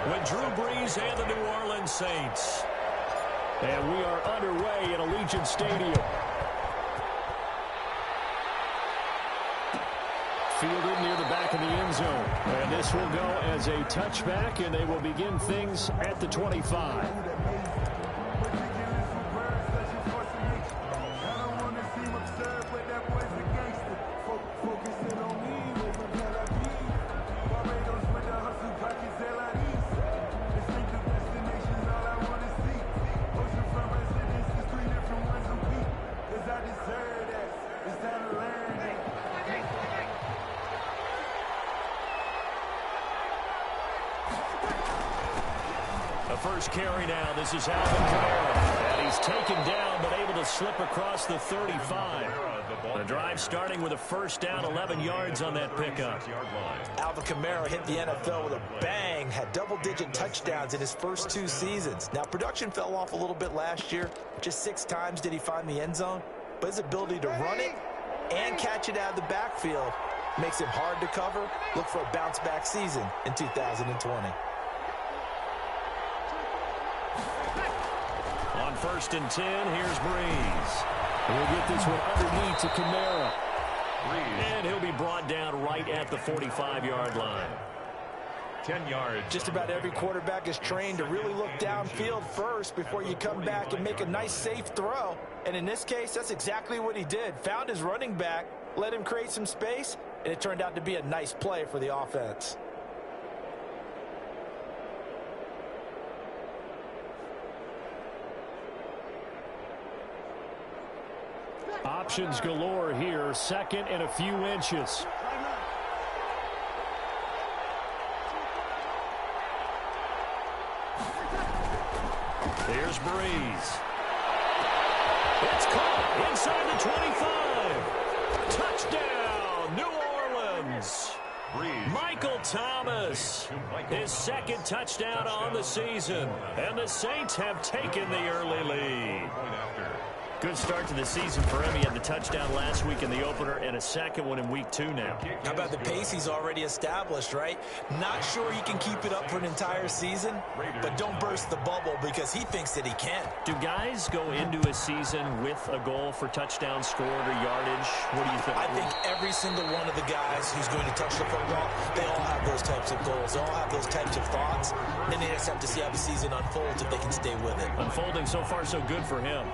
with Drew Brees and the New Orleans Saints. And we are underway in Allegiant Stadium. Fielded near the back of the end zone. And this will go as a touchback, and they will begin things at the 25. First carry now. This is Alvin Kamara. And he's taken down, but able to slip across the 35. The drive starting with a first down, 11 yards on that pickup. Alvin Kamara hit the NFL with a bang, had double-digit touchdowns in his first 2 seasons. Now, production fell off a little bit last year. Just 6 times did he find the end zone. But his ability to run it and catch it out of the backfield makes him hard to cover. Look for a bounce-back season in 2020. On 1st and 10, here's Brees. We'll get this one underneath to Kamara. And he'll be brought down right at the 45-yard line. 10 yards. Just about every quarterback is trained to really look downfield first before you come back and make a nice, safe throw. And in this case, that's exactly what he did. Found his running back, let him create some space, and it turned out to be a nice play for the offense. Options galore here. Second and a few inches. Here's Brees. It's caught inside the 25. Touchdown, New Orleans. Michael Thomas, his second touchdown on the season. And the Saints have taken the early lead. Good start to the season for him. He had the touchdown last week in the opener and a second one in week 2 now. How about the pace he's already established, right? Not sure he can keep it up for an entire season, but don't burst the bubble because he thinks that he can. Do guys go into a season with a goal for touchdown scored or yardage? What do you think? I think every single one of the guys who's going to touch the football, they all have those types of goals. They all have those types of thoughts. Then they just have to see how the season unfolds if they can stay with it. Unfolding so far so good for him.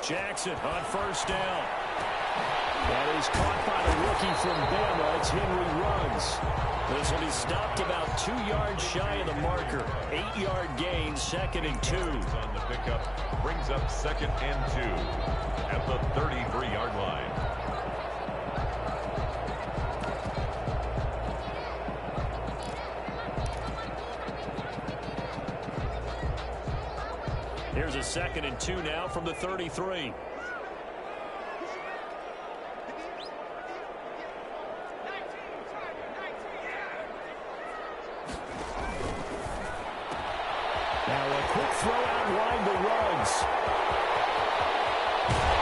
Jackson on first down. That is caught by the rookie from Bama. It's Henry Ruggs. This will be stopped about 2 yards shy of the marker. 8-yard gain, 2nd and 2. On the pickup, brings up 2nd and 2 at the 33-yard line. Here's a 2nd and 2 now from the 33. Now a quick throw out wide to Ruggs.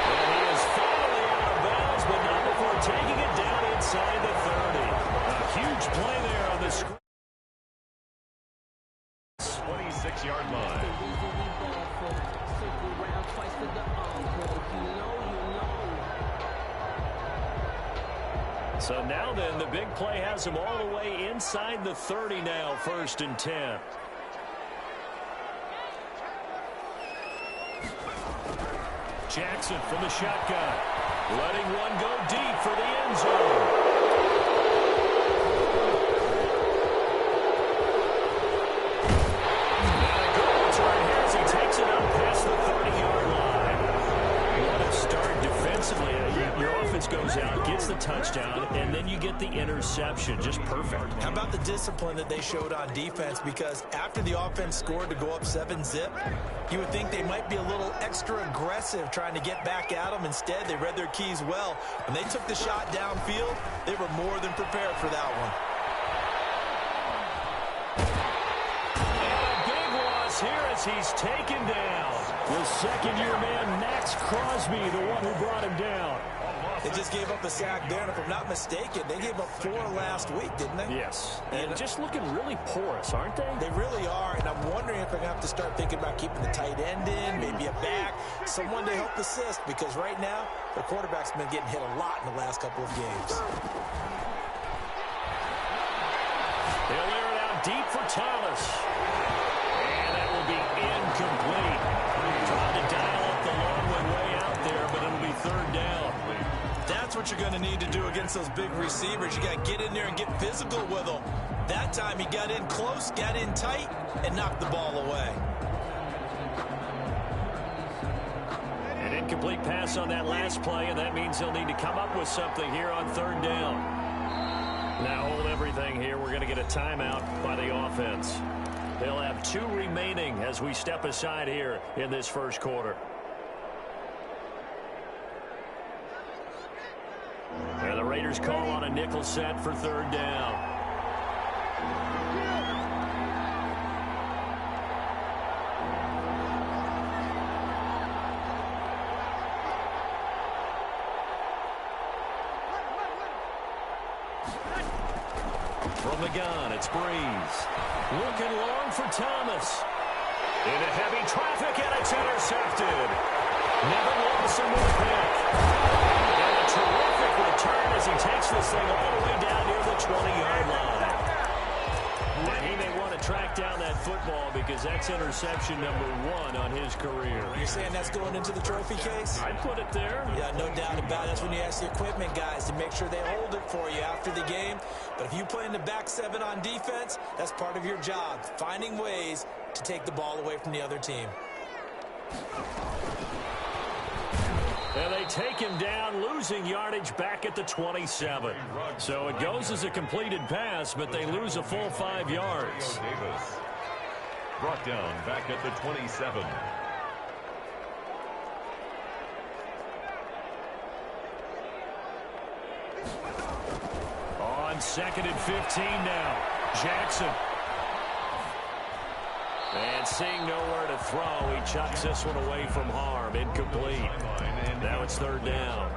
And he is finally out of bounds, but not before taking it down inside the 30. A huge play there on the screen. 26-yard line. So now then, the big play has him all the way inside the 30 now, 1st and 10. Jackson from the shotgun, letting one go deep for the end zone. And a good return here as he takes it up past the 30-yard line. What a start defensively. Your offense goes out, gets the touchdown, and then you get the interception. Just perfect. How about the discipline that they showed on defense? Because after the offense scored to go up 7-zip, you would think they might be a little extra aggressive trying to get back at them. Instead, they read their keys well. When they took the shot downfield, they were more than prepared for that one. Here as he's taken down. The second-year man, Max Crosby, the one who brought him down. They just gave up a sack there, and if I'm not mistaken, they gave up 4 last week, didn't they? Yes, and just looking really porous, aren't they? They really are, and I'm wondering if they're going to have to start thinking about keeping the tight end in, maybe a back, someone to help assist, because right now, the quarterback's been getting hit a lot in the last couple of games. They'll air it out deep for Thomas. Incomplete. Trying to dial up the long one way out there, but it'll be third down. That's what you're going to need to do against those big receivers. You got to get in there and get physical with them. That time he got in close, got in tight, and knocked the ball away. An incomplete pass on that last play, and that means they'll need to come up with something here on third down. Now hold everything here. We're going to get a timeout by the offense. They'll have 2 remaining as we step aside here in this first quarter. And the Raiders call on a nickel set for third down. From the gun, it's Breeze. Looking long for Thomas. Into heavy traffic, and it's intercepted. Nevin Lawson with a pick. And a terrific return as he takes this thing all the way down near the 20-yard line. And he may want to track down that football because that's interception number 1 on his career. You're saying that's going into the trophy case? I'd put it there. Yeah, no doubt about it. That's when you ask the equipment guys to make sure they hold it for you after the game. But if you play in the back 7 on defense, that's part of your job, finding ways to take the ball away from the other team. And they take him down, losing yardage back at the 27. So it goes as a completed pass, but they lose a full 5 yards. Brought down back at the 27. On 2nd and 15 now. Jackson. And seeing nowhere to throw, he chucks this one away from harm. Incomplete. Now it's third down.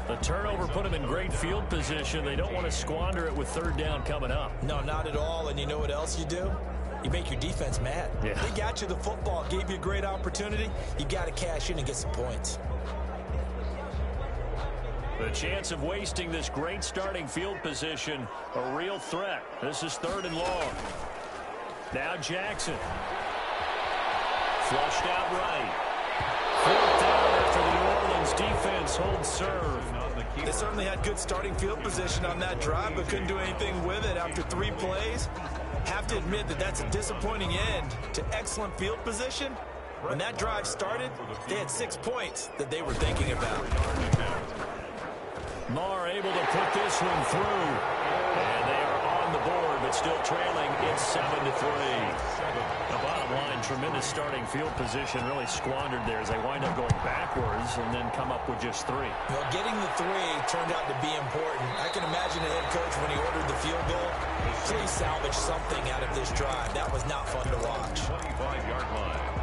The turnover put him in great field position. They don't want to squander it with third down coming up. No, not at all. And you know what else you do? You make your defense mad. Yeah. They got you the football, gave you a great opportunity. You got to cash in and get some points. The chance of wasting this great starting field position, a real threat. This is 3rd and long. Now Jackson. Flushed out right. 4th down after the New Orleans defense holds serve. They certainly had good starting field position on that drive, but couldn't do anything with it after 3 plays. Have to admit that that's a disappointing end to excellent field position. When that drive started, they had 6 points that they were thinking about. Marr able to put this one through. And they are on the board, but still trailing. It's 7-3. The bottom line, tremendous starting field position, really squandered there as they wind up going backwards and then come up with just 3. Well, getting the 3 turned out to be important. I can imagine the head coach when he ordered the field goal. Please salvage something out of this drive. That was not fun to watch. 25-yard line.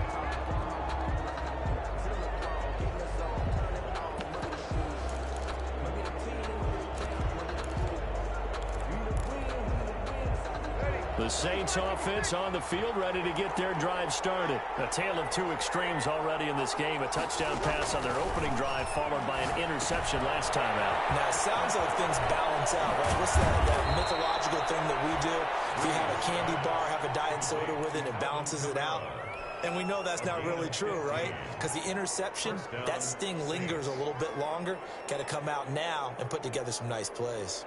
The Saints offense on the field, ready to get their drive started. A tale of 2 extremes already in this game. A touchdown pass on their opening drive, followed by an interception last time out. Now, it sounds like things balance out, right? What's that mythological thing that we do? If you have a candy bar, have a diet soda with it, it balances it out. And we know that's not really true, right? Because the interception, that sting lingers a little bit longer. Got to come out now and put together some nice plays.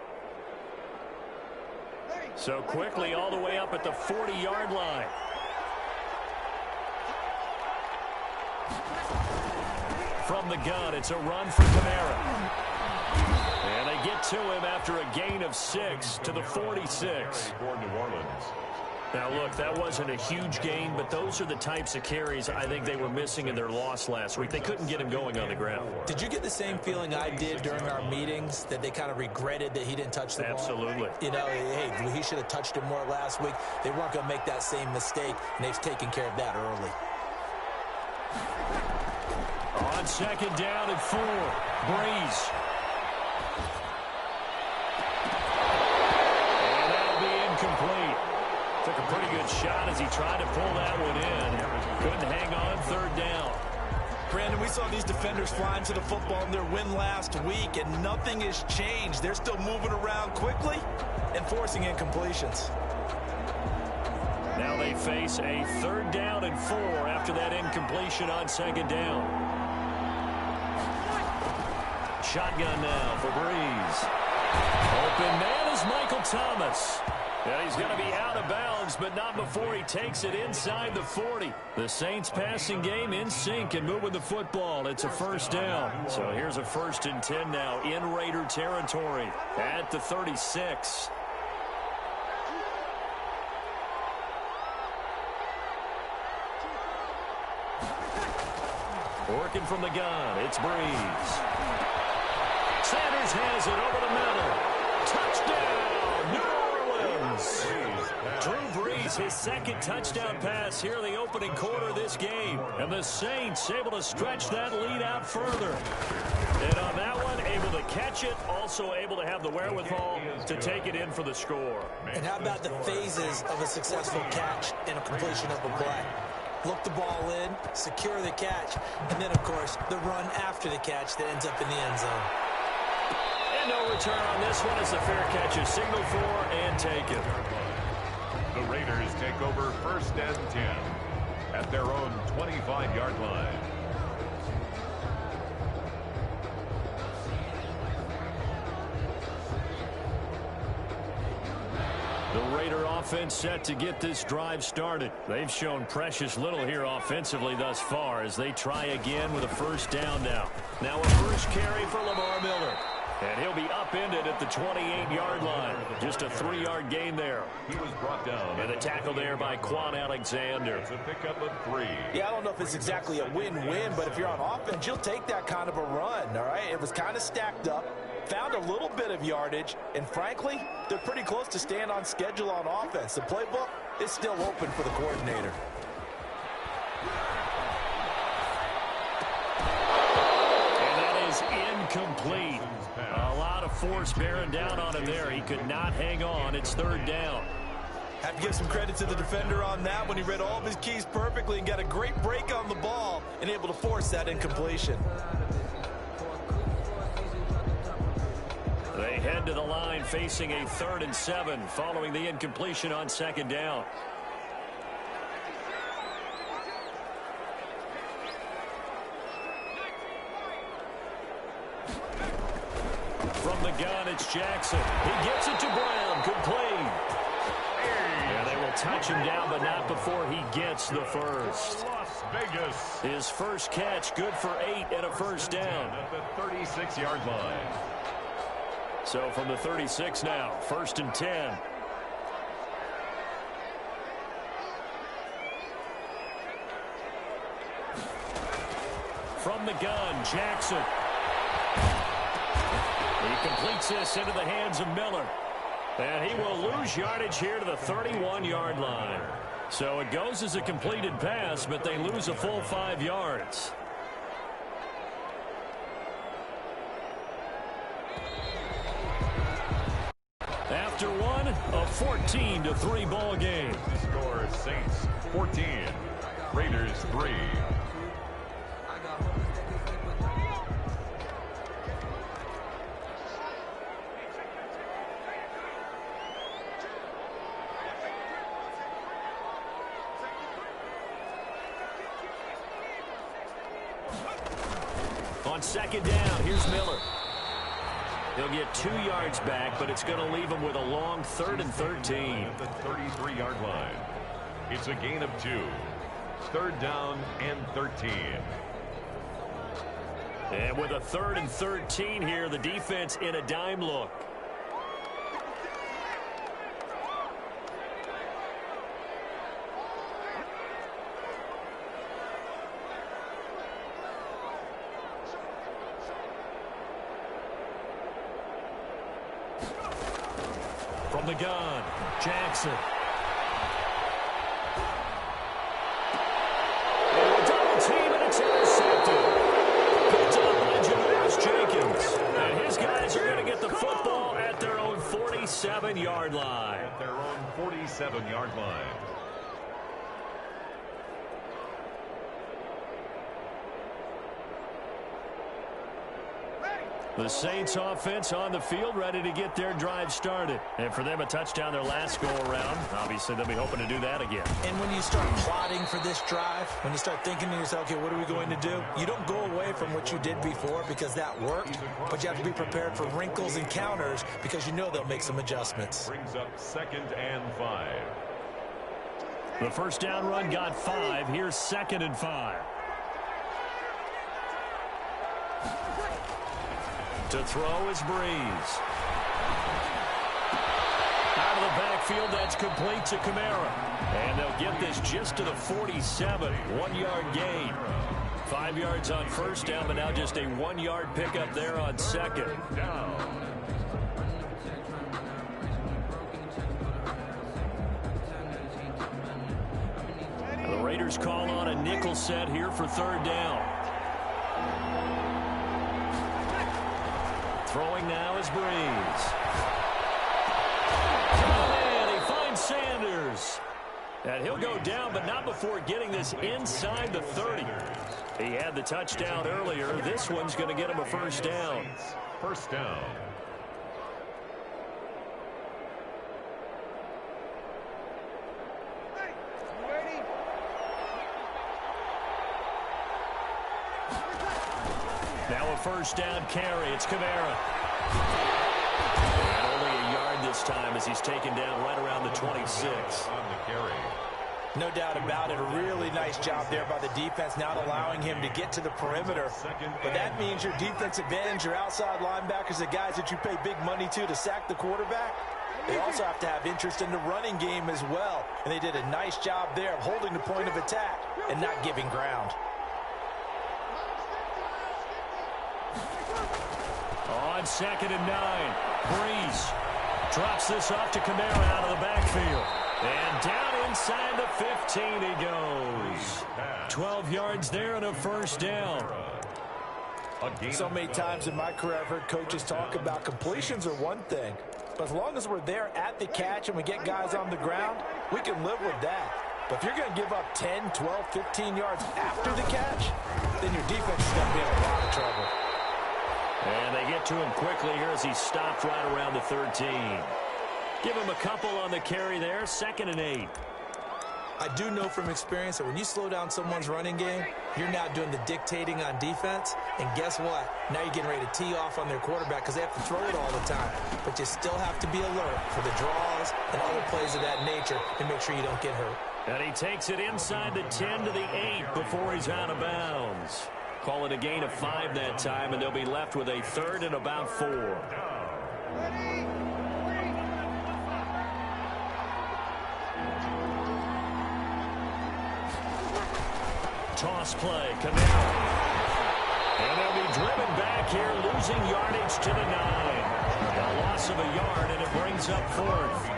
So quickly all the way up at the 40-yard line. From the gun, it's a run for Kamara. And they get to him after a gain of 6 to the 46. For New Orleans. Now, look, that wasn't a huge gain, but those are the types of carries I think they were missing in their loss last week. They couldn't get him going on the ground. Did you get the same feeling I did during our meetings, that they kind of regretted that he didn't touch the ball? Absolutely. You know, hey, he should have touched it more last week. They weren't going to make that same mistake, and they've taken care of that early. On second down and 4, Breeze. And that'll be incomplete. Took a pretty good shot as he tried to pull that one in. Couldn't hang on third down. Brandon, we saw these defenders flying to the football in their win last week, and nothing has changed. They're still moving around quickly and forcing incompletions. Now they face a third down and 4 after that incompletion on second down. Shotgun now for Breeze. Open man is Michael Thomas. And he's going to be out of bounds, but not before he takes it inside the 40. The Saints passing game in sync and moving the football. It's a first down. So here's a 1st and 10 now in Raider territory at the 36. Working from the gun, it's Breeze. Sanders has it over the middle. Touchdown, New Orleans. Drew Brees, his second touchdown pass here in the opening quarter of this game. And the Saints able to stretch that lead out further. And on that one, able to catch it, also able to have the wherewithal to take it in for the score. And how about the phases of a successful catch and a completion of a play? Look the ball in, secure the catch, and then, of course, the run after the catch that ends up in the end zone. And no return on this one as the fair catch is signaled for and taken. The Raiders take over 1st and 10 at their own 25-yard line. The Raider offense set to get this drive started. They've shown precious little here offensively thus far as they try again with a first down now. Now a first carry for Lamar Miller. And he'll be upended at the 28-yard line. Just a 3-yard gain there. He was brought down. And the tackle there by Quan Alexander. It's a pickup of 3. Yeah, I don't know if it's exactly a win-win, but if you're on offense, you'll take that kind of a run, all right? It was kind of stacked up, found a little bit of yardage, and frankly, they're pretty close to staying on schedule on offense. The playbook is still open for the coordinator. And that is incomplete. A lot of force bearing down on him there. He could not hang on. It's third down. Have to give some credit to the defender on that when he read all of his keys perfectly and got a great break on the ball and able to force that incompletion. They head to the line facing a 3rd and 7 following the incompletion on second down. From the gun, it's Jackson. He gets it to Brown. Complete. And they will touch him down, but not before he gets the first. Las Vegas. His first catch, good for 8 and a first down. At the 36-yard line. So from the 36 now, 1st and 10. From the gun, Jackson. He completes this into the hands of Miller. And he will lose yardage here to the 31-yard line. So it goes as a completed pass, but they lose a full 5 yards. After one, a 14-3 ball game. Score Saints 14, Raiders 3. On second down, here's Miller. He'll get 2 yards back, but it's going to leave him with a long 3rd and 13. At the 33-yard line. It's a gain of 2. 3rd down and 13. And with a 3rd and 13 here, the defense in a dime look. From the gun, Jackson. Double team, and it's intercepted. Picked up by Janoris Jenkins. And his guys are going to get the football at their own 47-yard line. At their own 47-yard line. The Saints offense on the field, ready to get their drive started. And for them, a touchdown their last go-around. Obviously, they'll be hoping to do that again. And when you start plotting for this drive, when you start thinking to yourself, okay, what are we going to do? You don't go away from what you did before because that worked, but you have to be prepared for wrinkles and counters because you know they'll make some adjustments. Brings up 2nd and 5. The first down run got 5. Here's 2nd and 5. To throw is Breeze. Out of the backfield, that's complete to Kamara. And they'll get this just to the 47, 1-yard gain. 5 yards on first down, but now just a 1-yard pickup there on 2nd. The Raiders call on a nickel set here for 3rd down. Throwing now is Breeze. And he finds Sanders. And he'll go down, but not before getting this inside the 30. He had the touchdown earlier. This one's going to get him a first down. First down. Now a first down carry. It's Kamara. And only a yard this time as he's taken down right around the 26. On the carry. No doubt about it. A really nice job there by the defense, not allowing him to get to the perimeter. But that means your defensive ends, your outside linebackers, the guys that you pay big money to sack the quarterback, they also have to have interest in the running game as well. And they did a nice job there of holding the point of attack and not giving ground. On 2nd and 9, Breeze drops this off to Kamara out of the backfield. And down inside the 15 he goes. 12 yards there and a first down. So many times in my career I've heard coaches talk about completions are one thing. But as long as we're there at the catch and we get guys on the ground, we can live with that. But if you're going to give up 10, 12, 15 yards after the catch, then your defense is going to be in a lot of trouble. And they get to him quickly here as he stopped right around the 13. Give him a couple on the carry there, 2nd and 8. I do know from experience that when you slow down someone's running game, you're now doing the dictating on defense. And guess what? Now you're getting ready to tee off on their quarterback because they have to throw it all the time. But you still have to be alert for the draws and other plays of that nature and make sure you don't get hurt. And he takes it inside the 10 to the 8 before he's out of bounds. Call it a gain of 5 that time, and they'll be left with a 3rd and about 4. Toss play, Kamara. And they'll be driven back here, losing yardage to the 9. A loss of a yard, and it brings up 4th.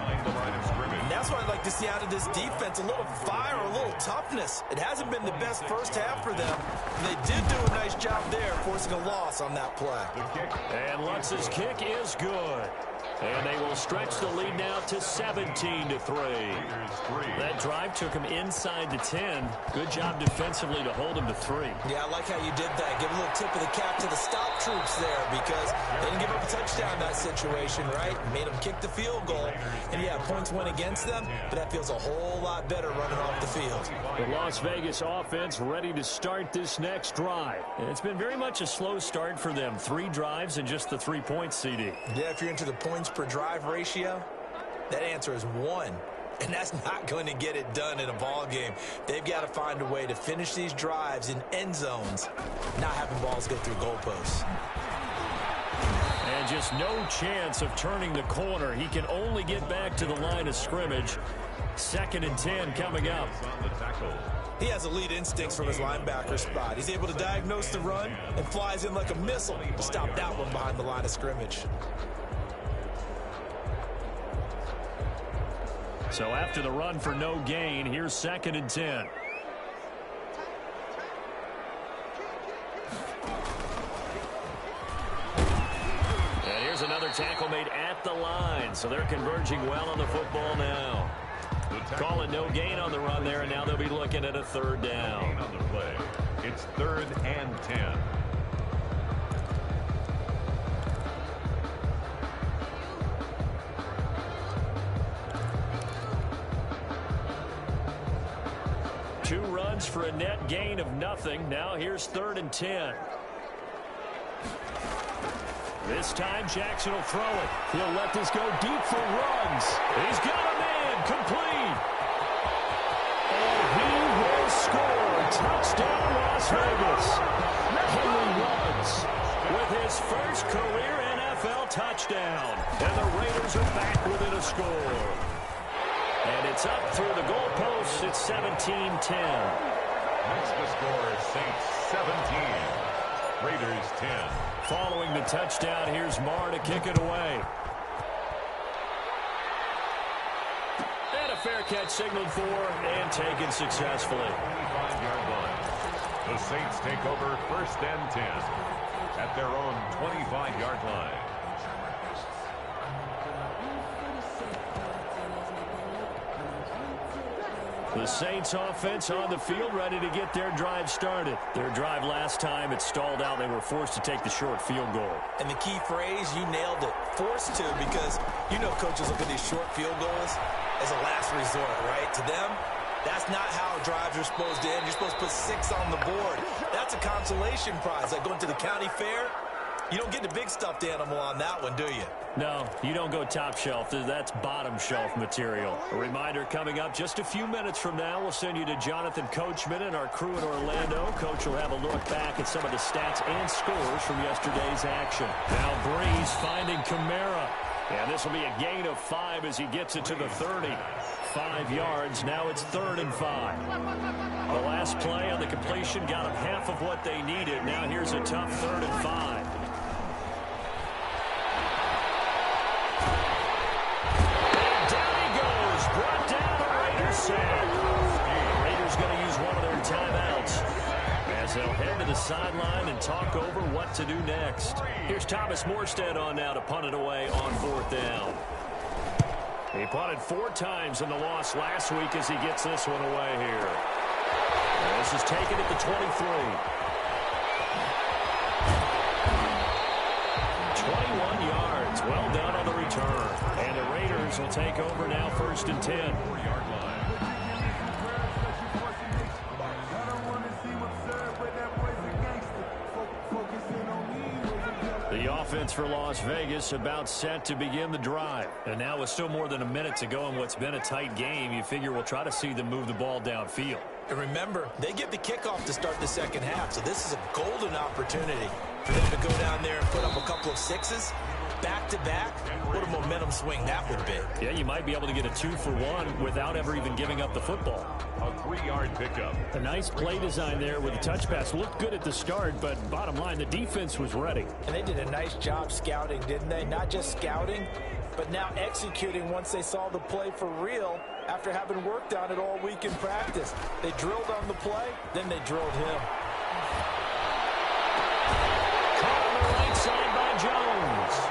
And that's what I'd like to see out of this defense, a little fire, a little toughness. It hasn't been the best first half for them. They did do a nice job there, forcing a loss on that play. And Lutz's kick is good. And they will stretch the lead now to 17-3. That drive took him inside the 10. Good job defensively to hold him to 3. Yeah, I like how you did that. Give a little tip of the cap to the stop troops there because they didn't give up a touchdown in that situation, right? Made them kick the field goal. And, yeah, points went against them, but that feels a whole lot better running off the field. The Las Vegas offense ready to start this next drive. And it's been very much a slow start for them. 3 drives and just the 3 points, CD. Yeah, if you're into the points per drive ratio, that answer is 1. And that's not going to get it done in a ball game. They've got to find a way to finish these drives in end zones, not having balls go through goalposts. And just no chance of turning the corner. He can only get back to the line of scrimmage. 2nd and 10 coming up. He has elite instincts from his linebacker spot. He's able to diagnose the run and flies in like a missile to stop that one behind the line of scrimmage. So after the run for no gain, here's 2nd and 10. And here's another tackle made at the line. So they're converging well on the football now. Call it no gain on the run there, and now they'll be looking at a 3rd down. On the play. It's 3rd and 10. Two runs for a net gain of nothing. Now here's 3rd and 10. This time Jackson will throw it. He'll let this go deep for runs. He's got a man complete. And he will score. Touchdown Las Vegas. Henry Ruggs with his first career NFL touchdown. And the Raiders are back within a score. And it's up through the goalposts. It's 17-10. Makes the score Saints 17. Raiders 10. Following the touchdown, here's Marr to kick it away. And a fair catch signaled for and taken successfully. 25-yard line. The Saints take over 1st and 10 at their own 25-yard line. The Saints offense on the field ready to get their drive started. Their drive last time, it stalled out. They were forced to take the short field goal. And the key phrase, you nailed it, forced to, because you know coaches look at these short field goals as a last resort, right? To them, that's not how drives are supposed to end. You're supposed to put 6 on the board. That's a consolation prize. Like going to the county fair, you don't get the big stuffed animal on that one, do you? No, you don't go top shelf. That's bottom shelf material. A reminder coming up just a few minutes from now. We'll send you to Jonathan Coachman and our crew in Orlando. Coach will have a look back at some of the stats and scores from yesterday's action. Now Breeze finding Kamara. And this will be a gain of 5 as he gets it to the 30. 5 yards. Now it's 3rd and 5. The last play on the completion got them half of what they needed. Now here's a tough 3rd and 5. Brought down a Raiders sack. Raiders going to use one of their timeouts as they'll head to the sideline and talk over what to do next. Here's Thomas Morstead on now to punt it away on 4th down. He punted 4 times in the loss last week as he gets this one away here. And this is taken at the 23. 21 yards. Well done on the return. And the Raiders will take over now 1st and 10. 4-yard line. The offense for Las Vegas about set to begin the drive. And now with still more than a minute to go in what's been a tight game, you figure we'll try to see them move the ball downfield. And remember, they get the kickoff to start the second half, so this is a golden opportunity for them to go down there and put up a couple of 6s. Back-to-back, what a momentum swing that would be. Yeah, you might be able to get a 2-for-1 without ever even giving up the football. A 3-yard pickup. A nice play design there with the touch pass. Looked good at the start, but bottom line, the defense was ready. And they did a nice job scouting, didn't they? Not just scouting, but now executing once they saw the play for real after having worked on it all week in practice. They drilled on the play, then they drilled him. Caught on the right side by Jones.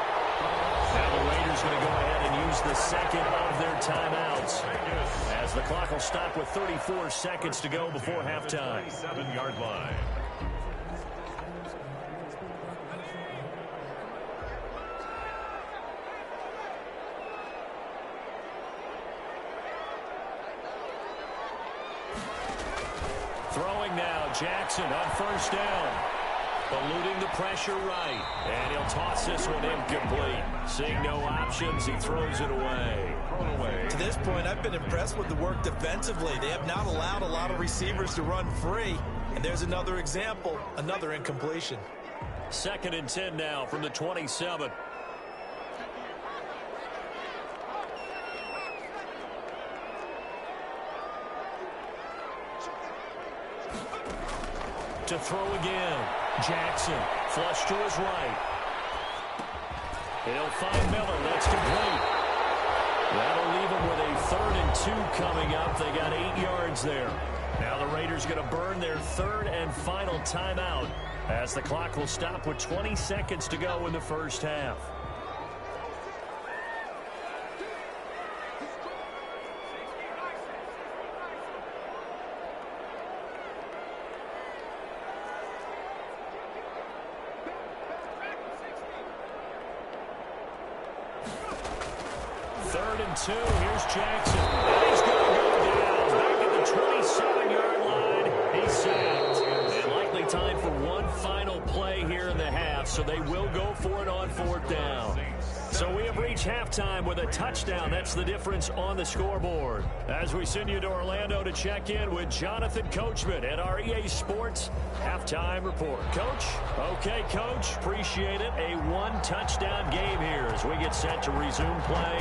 Now the Raiders going to go ahead and use the second of their timeouts as the clock will stop with 34 seconds to go before halftime. 7-yard line. Throwing now, Jackson on 1st down. Eluding the pressure right. And he'll toss this one incomplete. Seeing no options, he throws it away. To this point, I've been impressed with the work defensively. They have not allowed a lot of receivers to run free. And there's another example, another incompletion. 2nd and 10 now from the 27. To throw again. Jackson, flush to his right. He'll find Miller. That's complete. That'll leave him with a 3rd and 2 coming up. They got 8 yards there. Now the Raiders going to burn their 3rd and final timeout as the clock will stop with 20 seconds to go in the first half. Two. Here's Jackson. And he's going to go down. Back at the 27-yard line. He's sacked. And likely time for one final play here in the half, so they will go for it on 4th down. So we have reached halftime with a touchdown. That's the difference on the scoreboard. As we send you to Orlando to check in with Jonathan Coachman at our EA Sports Halftime Report. Coach? Okay, Coach. Appreciate it. A one-touchdown game here as we get set to resume play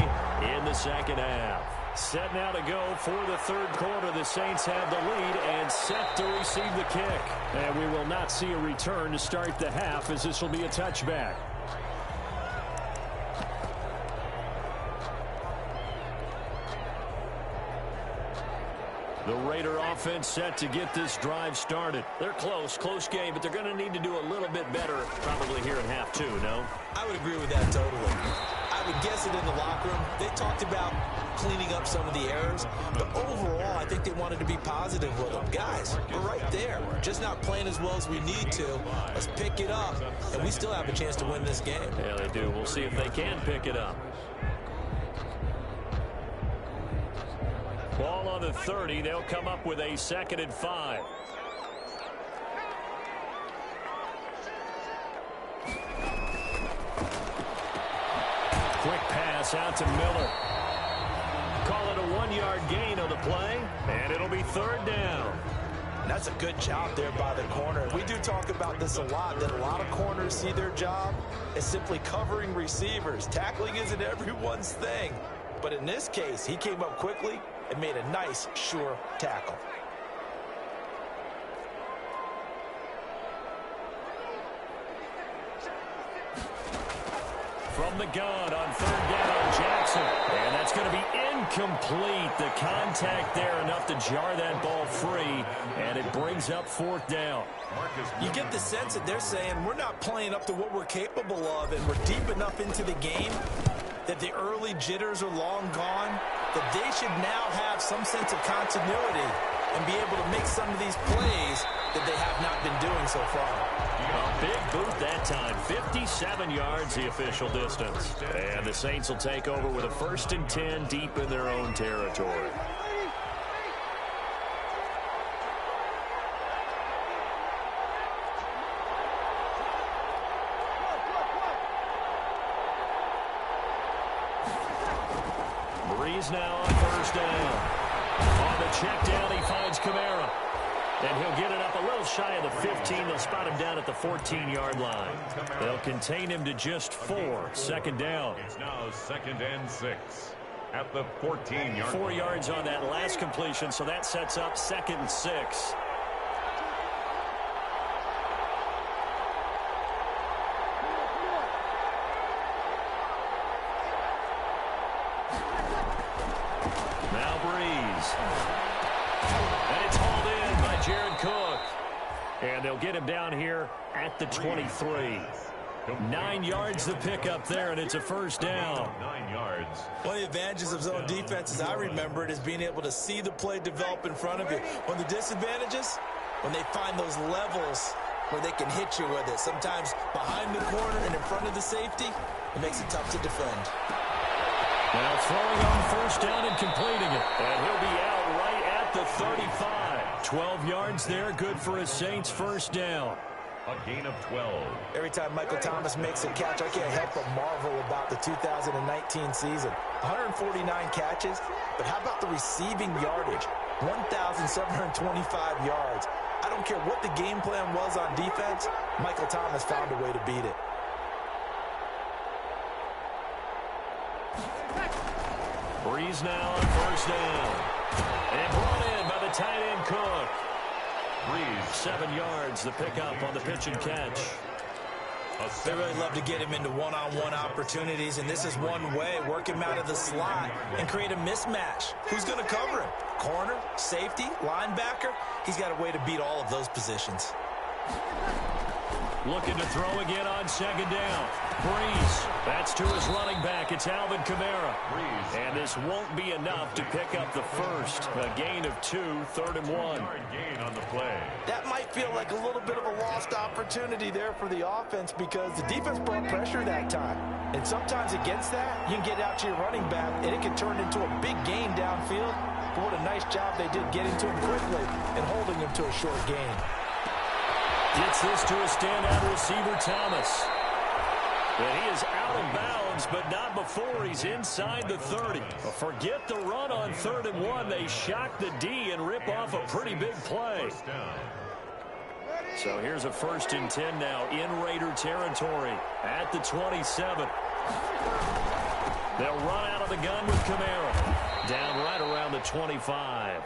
in the second half. Set now to go for the 3rd quarter. The Saints have the lead and set to receive the kick. And we will not see a return to start the half as this will be a touchback. The Raider offense set to get this drive started. They're close game, but they're going to need to do a little bit better probably here in half 2, no? I would agree with that totally. I would guess it in the locker room. They talked about cleaning up some of the errors, but overall, I think they wanted to be positive with them. Guys, we're right there. Just not playing as well as we need to. Let's pick it up, and we still have a chance to win this game. Yeah, they do. We'll see if they can pick it up. Ball on the 30. They'll come up with a 2nd and 5. Quick pass out to Miller. Call it a 1-yard gain on the play, and it'll be 3rd down. That's a good job there by the corner. We do talk about this a lot, that a lot of corners see their job as simply covering receivers. Tackling isn't everyone's thing. But in this case, he came up quickly and made a nice, sure tackle. From the gun on 3rd down, Jackson. And that's going to be incomplete. The contact there enough to jar that ball free, and it brings up 4th down. You get the sense that they're saying we're not playing up to what we're capable of, and we're deep enough into the game that the early jitters are long gone, that they should now have some sense of continuity and be able to make some of these plays that they have not been doing so far. A big boot that time. 57 yards the official distance. And the Saints will take over with a 1st and 10 deep in their own territory. Breeze now on 1st down. On the check down, he finds Kamara. And he'll get it up a little shy of the 15. They'll spot him down at the 14-yard line. They'll contain him to just 4. 2nd down. It's now 2nd and 6 at the 14-yard 4 yards on that last completion, so that sets up 2nd and 6. Now Breeze. And it's hauled in by Jared Cook. And they'll get him down here at the 23. 9 yards to pick up there, and it's a 1st down. 9 yards. One of the advantages of zone defense, as I remember it, is being able to see the play develop in front of you. One of the disadvantages, when they find those levels where they can hit you with it. Sometimes behind the corner and in front of the safety, it makes it tough to defend. Now throwing on 1st down and completing it. And he'll be out right at the 35. 12 yards there, good for a Saints 1st down. A gain of 12. Every time Michael Thomas makes a catch, I can't help but marvel about the 2019 season. 149 catches, but how about the receiving yardage? 1,725 yards. I don't care what the game plan was on defense, Michael Thomas found a way to beat it. Breeze now on first down. And brought in by the tight end Cook. Breeze. 7 yards, the pickup on the pitch and catch. They really love to get him into one-on-one opportunities, and this is one way. Work him out of the slot and create a mismatch. Who's going to cover him? Corner, safety, linebacker? He's got a way to beat all of those positions. Looking to throw again on second down. Breeze. That's to his running back. It's Alvin Kamara. Breeze. And this won't be enough to pick up the first. A gain of 2, 3rd and 1. Gain on the play. That might feel like a little bit of a lost opportunity there for the offense because the defense brought pressure that time. And sometimes against that, you can get out to your running back, and it can turn into a big gain downfield. But what a nice job they did getting to him quickly and holding him to a short gain. Gets this to a standout receiver, Thomas. And he is out of bounds, but not before he's inside the 30. Forget the run on 3rd and 1. They shock the D and rip off a pretty big play. So here's a 1st and 10 now in Raider territory at the 27. They'll run out of the gun with Kamara. Down right around the 25.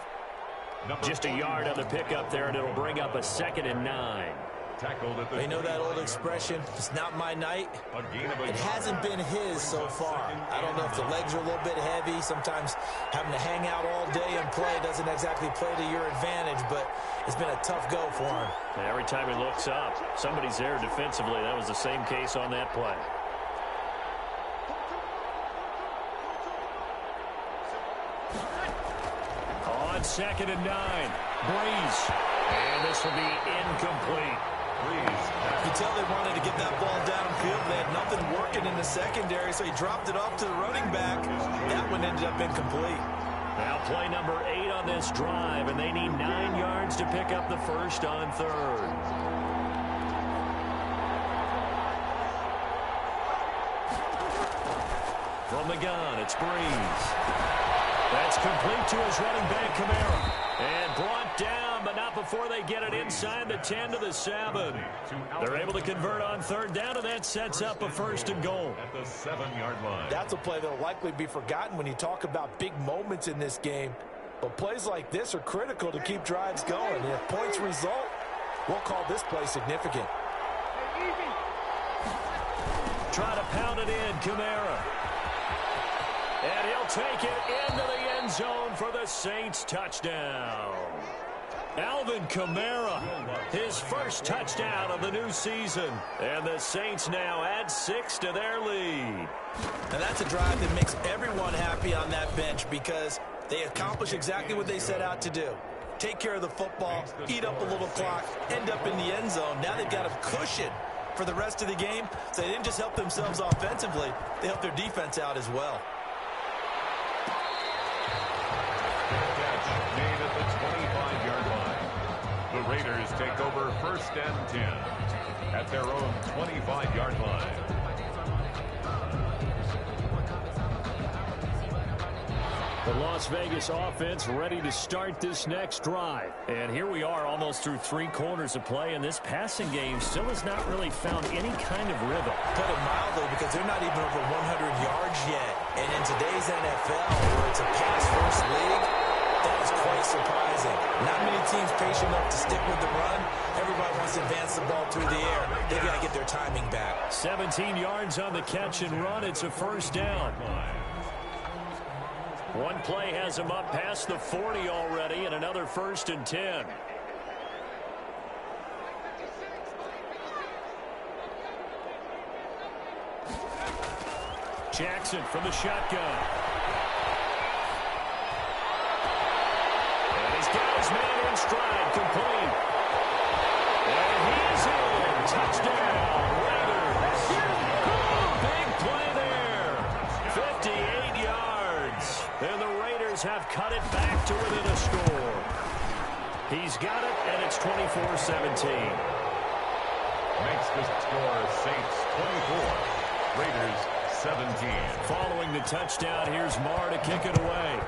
Just a yard on the pickup there, and it'll bring up a 2nd and 9. Tackled at the You know that old expression, it's not my night? It hasn't been his so far. I don't know if the legs are a little bit heavy. Sometimes having to hang out all day and play doesn't exactly play to your advantage, but it's been a tough go for him. And every time he looks up, somebody's there defensively. That was the same case on that play. On 2nd and 9, Breeze. And this will be incomplete. Breeze. You can tell they wanted to get that ball downfield. They had nothing working in the secondary, so he dropped it off to the running back. That one ended up incomplete. Now play number 8 on this drive, and they need 9 yards to pick up the first on 3rd. From the gun, it's Breeze. That's complete to his running back, Kamara. And brought down, but not before they get it inside the 10 to the 7. They're able to convert on 3rd down, and that sets up a 1st and goal. At the 7-yard line. That's a play that will likely be forgotten when you talk about big moments in this game. But plays like this are critical to keep drives going. And if points result, we'll call this play significant. Try to pound it in, Kamara. And he'll take it into the end zone for the Saints touchdown. Alvin Kamara, his first touchdown of the new season. And the Saints now add 6 to their lead. And that's a drive that makes everyone happy on that bench because they accomplish exactly what they set out to do. Take care of the football, eat up a little clock, end up in the end zone. Now they've got a cushion for the rest of the game. So they didn't just help themselves offensively, they helped their defense out as well. Catch made at the 25-yard line. The Raiders take over 1st and 10 at their own 25-yard line. The Las Vegas offense ready to start this next drive. And here we are almost through 3 quarters of play, and this passing game still has not really found any kind of rhythm. Put it mildly, because they're not even over 100 yards yet. And in today's NFL, where it's a pass-first league, that is quite surprising. Not many teams patient enough to stick with the run. Everybody wants to advance the ball through the air. They've got to get their timing back. 17 yards on the catch and run. It's a 1st down. One play has him up past the 40 already, and another 1st and 10. Jackson from the shotgun. And he's got his man in stride, complete. And he's in. Touchdown, Raiders. Big play there. 58 yards. And the Raiders have cut it back to within a score. He's got it, and it's 24-17. makes the score Saints 24, Raiders 17. Following the touchdown, here's Marr to kick it away.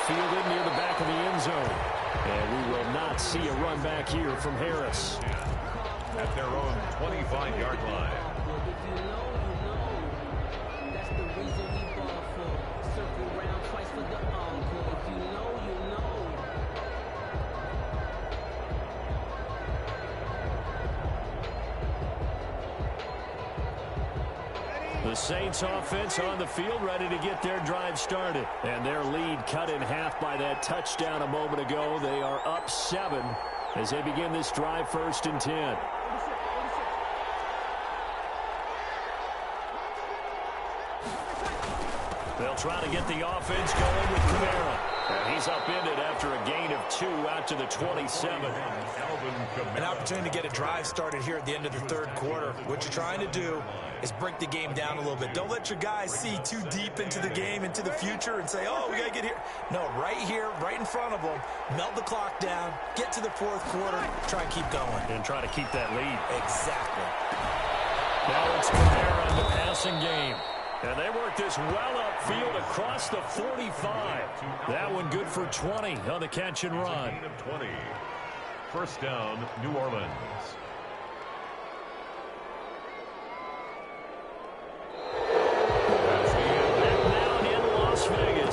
Fielded near the back of the end zone. And we will not see a run back here from Harris. At their own 25-yard line. The Saints offense on the field, ready to get their drive started. And their lead cut in half by that touchdown a moment ago. They are up 7 as they begin this drive, 1st and 10. They'll try to get the offense going with Kamara. And he's upended after a gain of 2 out to the 27. An opportunity to get a drive started here at the end of the 3rd quarter. What you're trying to do is break the game down a little bit. Don't let your guys see too deep into the game, into the future, and say, oh, we got to get here. No, right here, right in front of them, melt the clock down, get to the 4th quarter, try and keep going. And try to keep that lead. Exactly. Now it's Kamara in the passing game. And they work this well upfield across the 45. That one good for 20 on the catch and run. 20. 1st down, New Orleans.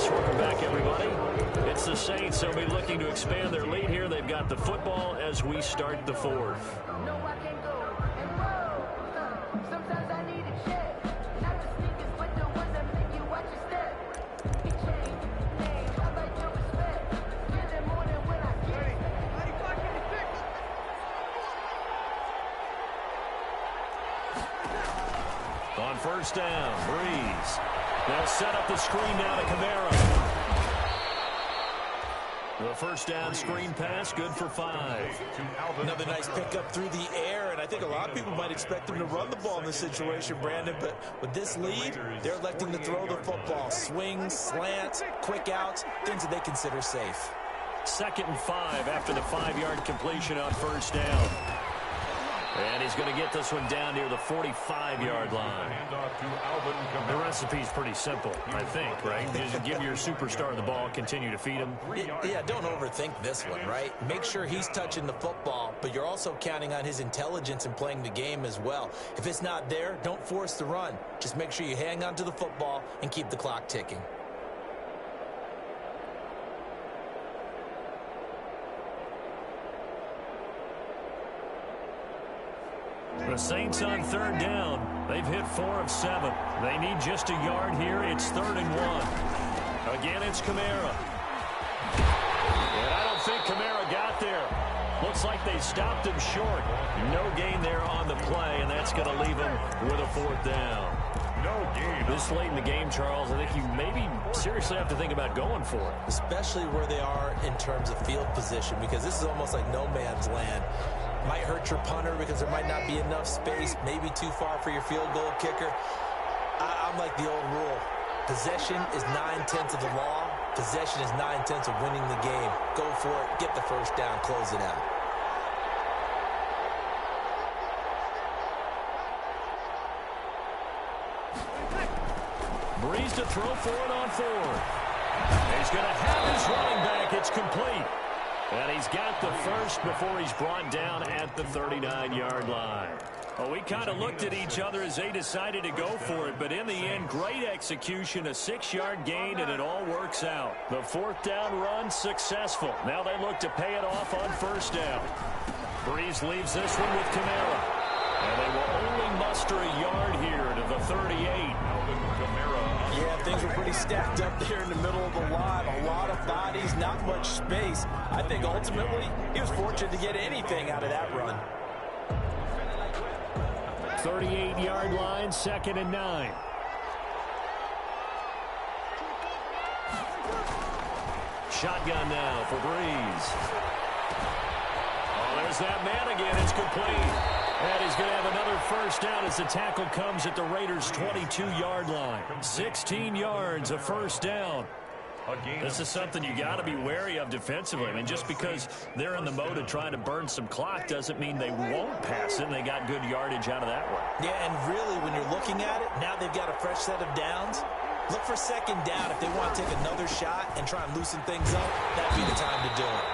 Welcome back, everybody. It's the Saints. They'll be looking to expand their lead here. They've got the football as we start the 4th. Sometimes I need a check. Not the sneakers, but the ones that make you watch your step. He changed his name. I like your respect. Feel it more than when I get it. On 1st down, Breeze. They'll set up the screen now to Kamara. The 1st down screen pass, good for 5. Another nice pickup through the air, and I think a lot of people might expect them to run the ball in this situation, Brandon, but with this lead, they're electing to throw the football. Swings, slants, quick outs, things that they consider safe. 2nd and 5 after the 5-yard completion on 1st down. And he's going to get this one down near the 45-yard line. The recipe's pretty simple, I think, right? Just give your superstar the ball, continue to feed him. Yeah, don't overthink this one, right? Make sure he's touching the football, but you're also counting on his intelligence in playing the game as well. If it's not there, don't force the run. Just make sure you hang on to the football and keep the clock ticking. The Saints on 3rd down. They've hit 4 of 7. They need just a yard here. It's 3rd and 1. Again, it's Kamara. And I don't think Kamara got there. Looks like they stopped him short. No gain there on the play, and that's going to leave him with a 4th down. No gain. This late in the game, Charles, I think you maybe seriously have to think about going for it. Especially where they are in terms of field position, because this is almost like no man's land. Might hurt your punter because there might not be enough space, maybe too far for your field goal kicker. I'm like the old rule. Possession is 9/10 of the law. Possession is 9/10 of winning the game. Go for it. Get the 1st down. Close it out. Breeze to throw for it on 4th. He's going to have his running back. It's complete. And he's got the 1st before he's brought down at the 39-yard line. Well, we kind of looked at each other as they decided to go for it, but in the end, great execution, a 6-yard gain, and it all works out. The 4th down run successful. Now they look to pay it off on 1st down. Breeze leaves this one with Kamara. And they will only muster a yard here to the 38. Yeah, things were pretty stacked up there in the middle of the line. A lot of bodies, not much space. I think ultimately he was fortunate to get anything out of that run. 38-yard line, 2nd and 9. Shotgun now for Breeze. Oh, there's that man again. It's complete. And he's going to have another 1st down as the tackle comes at the Raiders' 22-yard line. 16 yards, a 1st down. This is something you got to be wary of defensively. I mean, just because they're in the mode of trying to burn some clock doesn't mean they won't pass it, and they got good yardage out of that one. Yeah, and really, when you're looking at it, now they've got a fresh set of downs. Look for second down if they want to take another shot and try and loosen things up. That'd be the time to do it.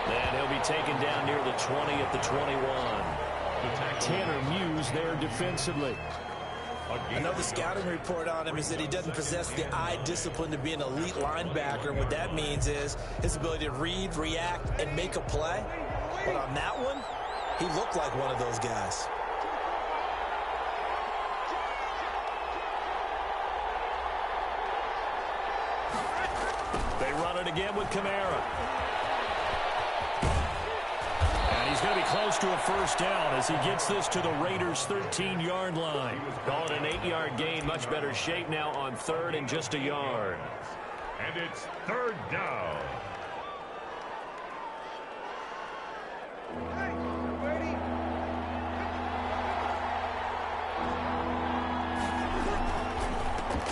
And he'll be taken down near the 20 at the 21. Tanner Muse there defensively. I know the scouting report on him is that he doesn't possess the eye discipline to be an elite linebacker. What that means is his ability to read, react, and make a play. But on that one, he looked like one of those guys. They run it again with Kamara. And he's going to be close to a first down as he gets this to the Raiders' 13-yard line. Call it an 8-yard gain. Much better shape now on third and just a yard. And it's third down.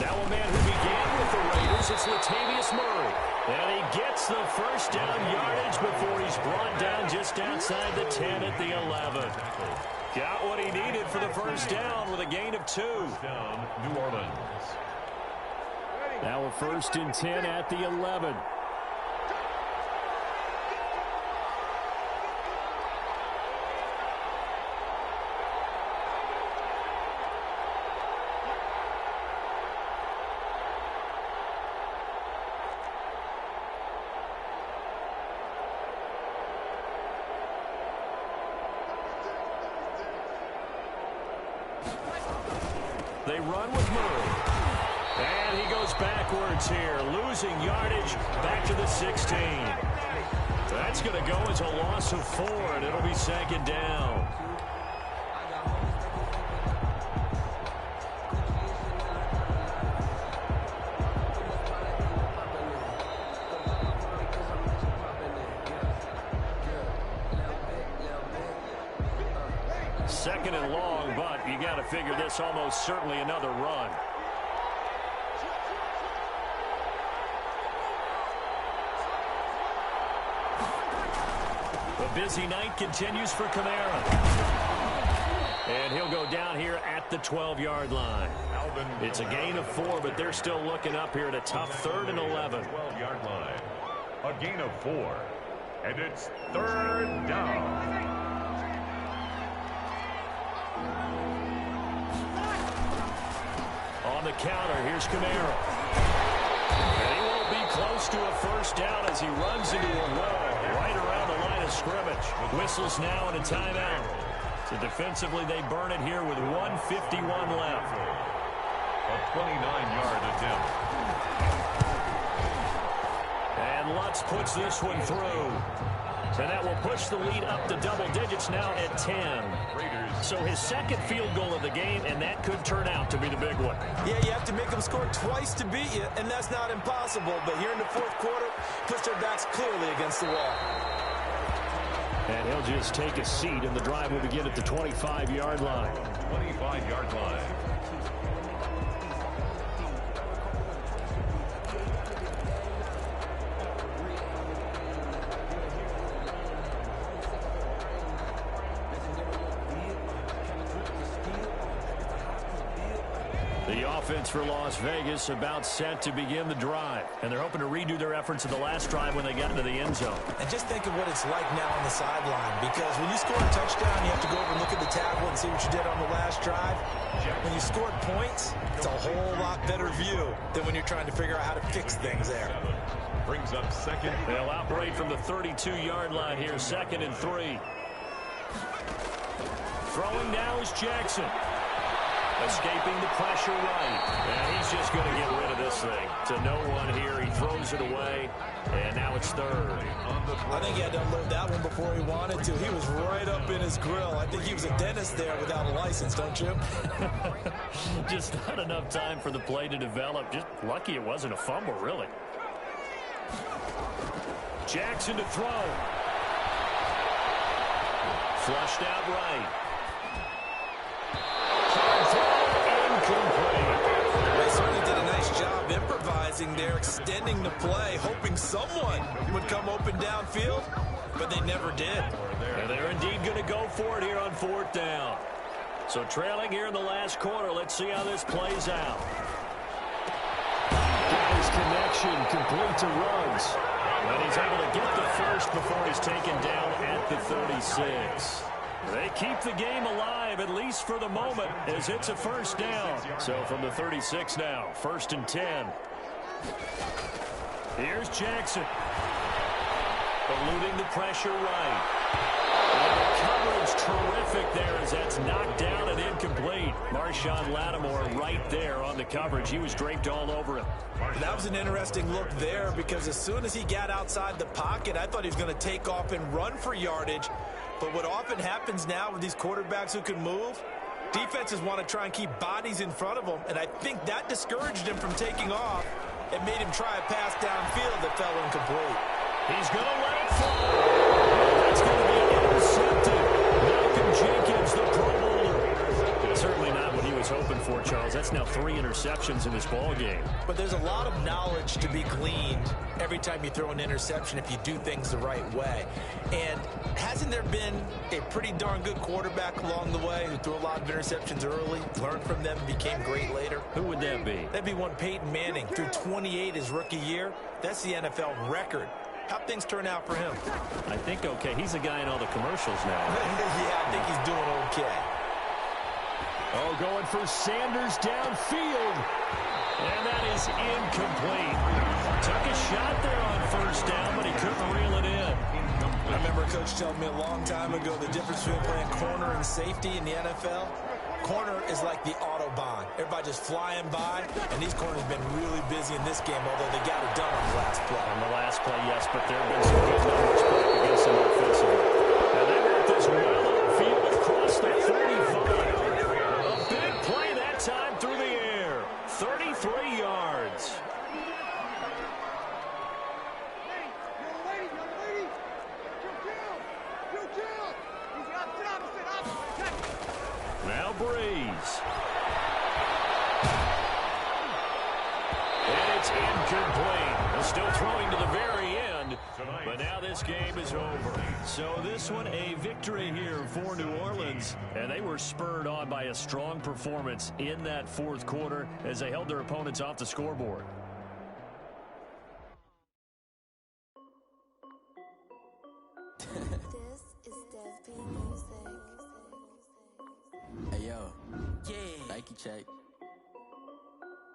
Now a man who began with the Raiders, it's Latavius Murray. And he gets the first down yardage before he's brought down just outside the 10 at the 11. Got what he needed for the first down with a gain of 2. Down, New Orleans. Now a first and 10 at the 11. They run with Murray. And he goes backwards here, losing yardage back to the 16. That's going to go as a loss of 4, and it'll be second down. Second and long, but you got to figure this almost certainly another run. The busy night continues for Kamara. And he'll go down here at the 12-yard line. It's a gain of 4, but they're still looking up here at a tough third and 11. 12-yard line. A gain of 4. And it's third down. On the counter, here's Kamara. And he won't be close to a first down as he runs into a wall right around the line of scrimmage. Whistles now and a timeout. So defensively, they burn it here with 1:51 left. A 29-yard attempt. And Lutz puts this one through. And that will push the lead up to double digits now at 10. So his second field goal of the game, and that could turn out to be the big one. Yeah, you have to make them score twice to beat you, and that's not impossible. But here in the fourth quarter, push their backs clearly against the wall. And he'll just take a seat, and the drive will begin at the 25-yard line. 25-yard line. The offense for Las Vegas about set to begin the drive. And they're hoping to redo their efforts of the last drive when they got into the end zone. And just think of what it's like now on the sideline. Because when you score a touchdown, you have to go over and look at the tablet and see what you did on the last drive. When you scored points, it's a whole lot better view than when you're trying to figure out how to fix things there. Brings up second. They'll operate from the 32-yard line here, 2nd and 3. Throwing now is Jackson. Escaping the pressure right. And he's just going to get rid of this thing. To no one here. He throws it away. And now it's third. I think he had to unload that one before he wanted to. He was right up in his grill. I think he was a dentist there without a license, don't you? Just not enough time for the play to develop. Just lucky it wasn't a fumble, really. Jackson to throw. Flushed out right. Hard throw, incomplete. They certainly did a nice job improvising. improvising there, extending the play, hoping someone would come open downfield, but they never did. And they're indeed going to go for it here on 4th down. So trailing here in the last quarter, let's see how this plays out. Got his connection, complete to Ruggs. And he's able to get the first before he's taken down at the 36. They keep the game alive, at least for the moment, as it's a first down. So from the 36 now, 1st and 10. Here's Jackson. Eluding the pressure right. And the coverage terrific there as that's knocked down and incomplete. Marshawn Lattimore right there on the coverage. He was draped all over him. That was an interesting look there because as soon as he got outside the pocket, I thought he was going to take off and run for yardage. But what often happens now with these quarterbacks who can move, defenses want to try and keep bodies in front of them, and I think that discouraged him from taking off and made him try a pass downfield that fell incomplete. He's going to let it fly. That's going to be intercepted. Malcolm Jenkins, the Pro Bowler. Certainly not what he was hoping for, Charles. That's now 3 interceptions in this ball game. But there's a lot of knowledge to be gleaned every time you throw an interception if you do things the right way. And hasn't there been a pretty darn good quarterback along the way who threw a lot of interceptions early, learned from them, and became great later? Who would that be? That'd be one Peyton Manning. Threw 28 his rookie year. That's the NFL record. How'd things turn out for him? I think okay. He's the guy in all the commercials now. Yeah, I think he's doing okay. Oh, going for Sanders downfield. And that is incomplete. Took a shot there on 1st down, but he couldn't reel it in. I remember a coach telling me a long time ago the difference between playing corner and safety in the NFL. Corner is like the Autobahn. Everybody just flying by, and these corners have been really busy in this game, although they got it done on the last play. On the last play, yes, but there have been some good numbers put up against them offensively. And they got this well upfield across the 35. A big play that time through the air. 33 yards. Now Breeze. And it's incomplete. They're still throwing to the very end, but now this game is over. So this one a victory here for New Orleans, and they were spurred on by a strong performance in that 4th quarter as they held their opponents off the scoreboard. Hey yo, Nike check.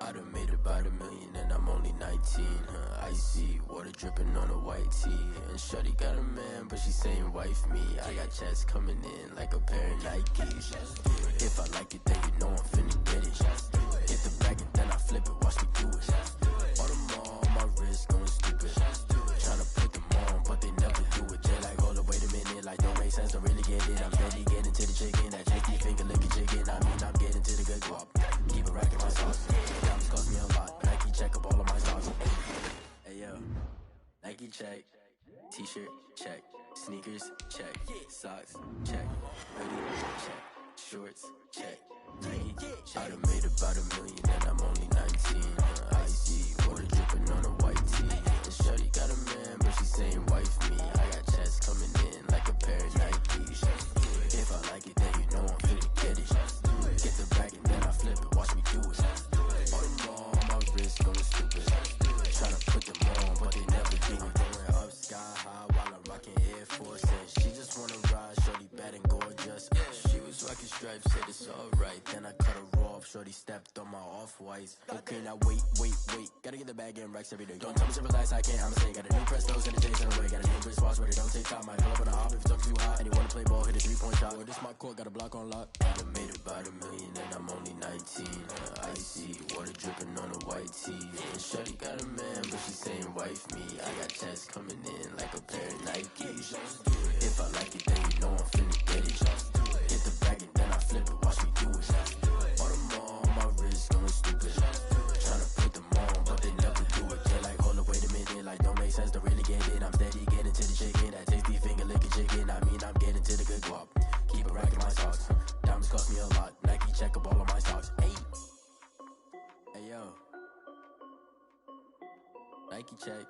I done made about $1 million and I'm only 19. Icy water dripping on a white tee. And shorty got a man, but she saying wife me. I got checks coming in like a pair of Nikes. If I like it, then you know I'm finna get it. Get the bag and then I flip it, watch me do it. All them on my wrist going stupid. Tryna put them on, but they never do it. They're like, hold up, wait a minute, like don't make sense, don't really get it. I'm steady getting to the chicken, that tasty finger licking chicken. I mean, I'm getting to the good guap. Keep it racking my sauce. Diamonds cost me a lot. Nike check up all of my stocks. Hey yo, Nike check. T-shirt check. Sneakers check. Socks check. Hoodie check. Shorts check. Nike check. I done made about $1 million and I'm only 19. Icy water dripping on a white tee. And shorty got a man, but she saying wife me. I got checks coming in like a pair of Nikes. If I like it, then you know I'm finna get it. Get the bag and then I flip it, watch me do it. All them on my wrist going stupid. Tryna put them on, but they never do it. Going up sky high while I'm rocking Air Force. And she just wanna ride, shorty bad and gorgeous. She was rocking stripes, said it's alright. Then I cut her off, shorty stepped on my off-whites. Okay, now wait. Gotta get the bag and racks every day. Don't tell me to relax, I can't, I'ma say. Got a new Prestos and a Jason away. Got a new wrist watch, but it don't take time. Might pull up on a hop if it's too hot. And you wanna play ball, hit a 3-point shot. Or this my court, got a block on lock. I done made about $1 million and I'm only 19. Icy water dripping on a white tee. And shorty got a man, but she saying wife me. I got checks coming in like a pair of Nikes. If I like it, then you know I'm finna get it. Get the bag and then I flip it, watch me do it. All them on my wrist going stupid. Tryna put them on, but they never do it. They're like, hold up, wait a minute, like don't make sense, don't really get it. I'm steady getting to the chicken, that tasty finger licking chicken. I mean, I'm getting to the good guap. Keep it racking my socks. Diamonds cost me a lot. Nike check up all of my stocks. Hey yo, Nike check.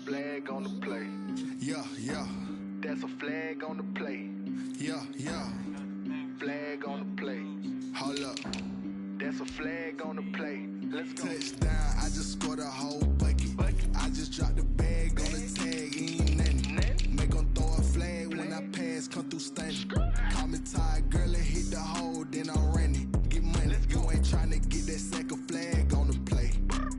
Flag on the play. Yeah, yeah. That's a flag on the play. Yeah, yeah. Flag on the play. Hold up. That's a flag on the play. Let's go. Touchdown, I just scored a whole bucket. I just dropped the bag on the tag, ain't nothing. Make 'em throw a flag when I pass, come through stunning. Call me tired, girl, and hit the hole, then I'm running. Get money, you ain't tryna get that second flag on the play.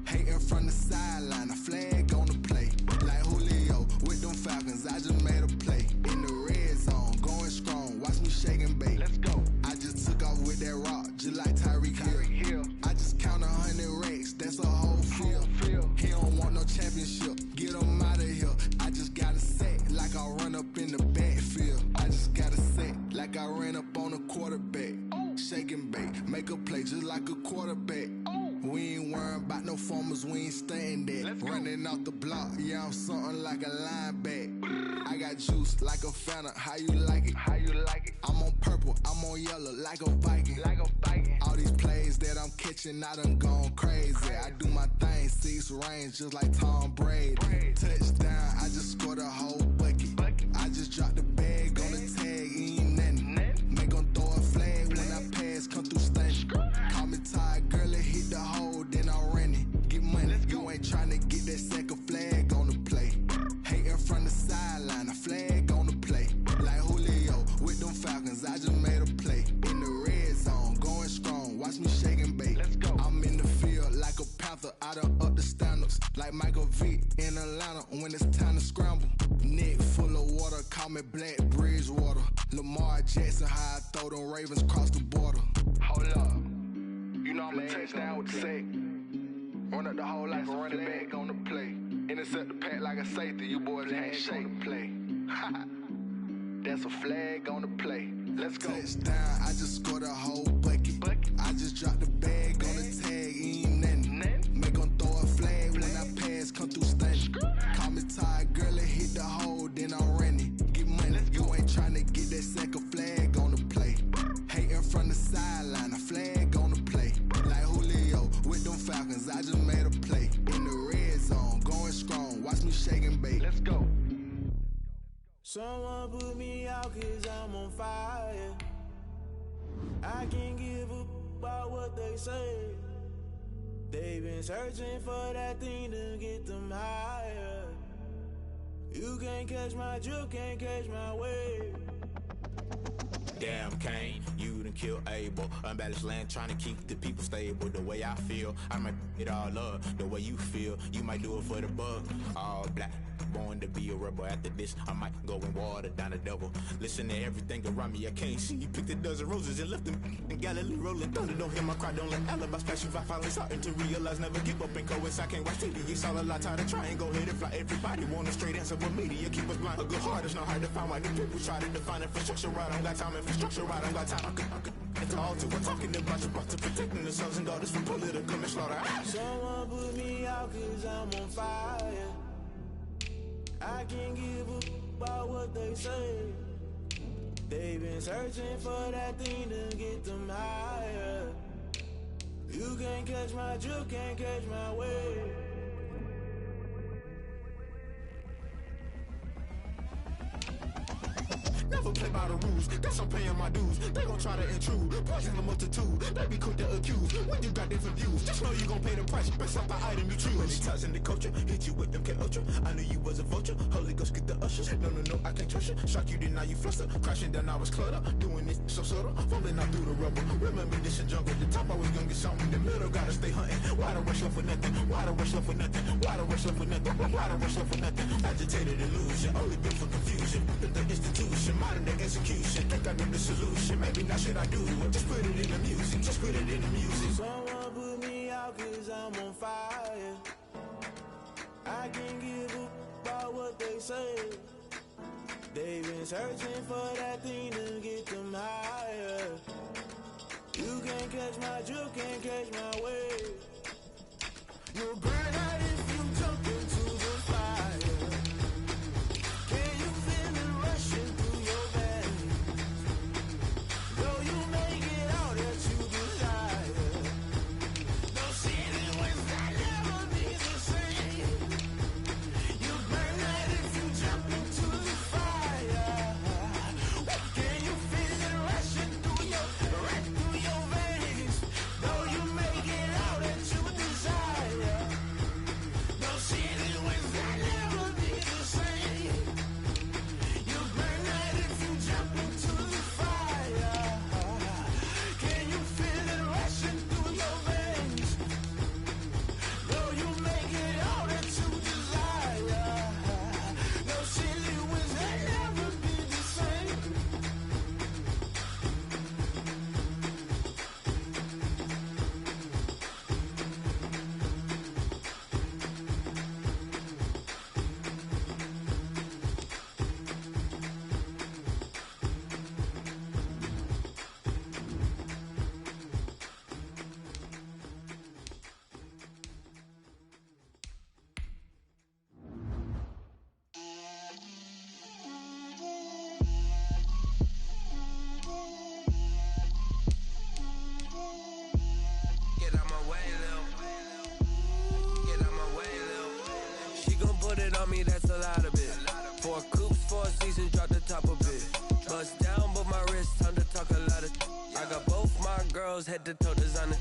Hating from the sideline, a flag on the play. Like Julio with them Falcons, I just made a play. In the red zone, going strong, watch me shake and bake. Let's go. I just took off with that rock, just like Tyreek Hill. I just count 100 racks, that's a whole field. He don't want no championship, get him out of here. I just got a set, like I run up in the backfield. I just got a set, like I ran up on a quarterback. Shake and bake, make a play just like a quarterback. We ain't worrying about no formers, we ain't staying there. Running off the block, yeah, I'm something like a linebacker. I got juice like a Fanta, how you like it? How you like it? I'm on purple, I'm on yellow, like a Viking. Like a Viking. All these plays that I'm catching, I done gone crazy. I do my thing, 6 range, just like Tom Brady. Touchdown, I just scored a whole bucket. I just dropped the bag on the tag, ain't nothing. Make 'em throw a flag when I pass, come through stunning. Call me tired, girl, and hit the hole, then I'm running. Get money, you ain't tryna get that second flag on the play. Hating from the sideline, a flag on the play. Like Julio with them Falcons, I just made a play. In the red zone, going strong, watch me shake and bake. Let's go. I'm in the field like a Panther, I done up the standards. Like Michael Vick in Atlanta when it's time to scramble. Neck full of water, call me Black Bridgewater. Lamar Jackson, how I throw them Ravens cross the border. Hold up. You know I'm a touchdown with the sack. Run up the hole like a running back on the play. Intercept the pack like a safety. You boys ain't shake the play. That's a flag on the play. Let's go. Touchdown, I just scored a whole bucket. I just dropped the bag on the tag, ain't nothing. Make 'em throw a flag when I pass, come through stunning. Call me tired, girl, and hit the hole, then I'm running. Get money, you ain't tryna get that second flag on the play. Hating from the sideline, a flag on the play. Like Julio with them Falcons, I just made a play. In the red zone, going strong, watch me shake and bake. Let's go. Someone put me out 'cause I'm on fire. I can't give up about what they say. They've been searching for that thing to get them higher. You can't catch my drift, can't catch my wave. Damn, Kane, you done killed Abel. Unbalanced land, trying to keep the people stable. The way I feel, I might it all up. The way you feel, you might do it for the buck. All black, born to be a rebel. After this, I might go and water down the devil. Listen to everything around me, I can't see. You picked a dozen roses and left them in Galilee rolling thunder. Don't hear my cry, don't let alibis pass you. I finally starting to realize, never give up and coincide. Can't watch TV, it's all a lot. Tired of trying, go ahead and fly. Everybody want a straight answer, but media keep us blind. A good heart is not hard to find. Why the people try to define infrastructure right? I don't got time, infrastructure right, I don't got time. I could it's all to we're talking about you, about to protecting the sons and daughters from political and slaughter. Someone put me out 'cause I'm on fire. I can't give up about what they say. They've been searching for that thing to get them higher. You can't catch my drift, can't catch my wave. Never play by the rules, guess I'm paying my dues. They gon' try to intrude, poison the multitude. They be quick to accuse, when you got different views. Just know you gon' pay the price, based off the item you choose. Many times in the culture, hit you with them K Ultra. I knew you was a vulture, Holy Ghost get the ushers. No, I can't trust you. Shock you, then now you fluster. Crashing down, I was cluttered. Doing this so subtle, falling out through the rubble. Remember this in jungle, the top I was gonna get something. The middle gotta stay hunting. Why the rush love for nothing? Why the rush love for nothing? Why the rush love for nothing? Why the rush love for nothing? Agitated illusion, only built for confusion. The institution, modern day execution. Think I know the solution. Maybe not should I do it? Just put it in the music. Just put it in the music. Someone put me out 'cause I'm on fire. I can't give up about what they say. They've been searching for that thing to get them higher. You can't catch my drift, can't catch my wave. You'll burn out if you jump into the fire. Can you feel it rushing through your veins? a lot of it. 4 coops, 4 seasons, drop the top a bit. Bust down, but my wrist, time to talk a lot of. I got both my girls head to toe designer.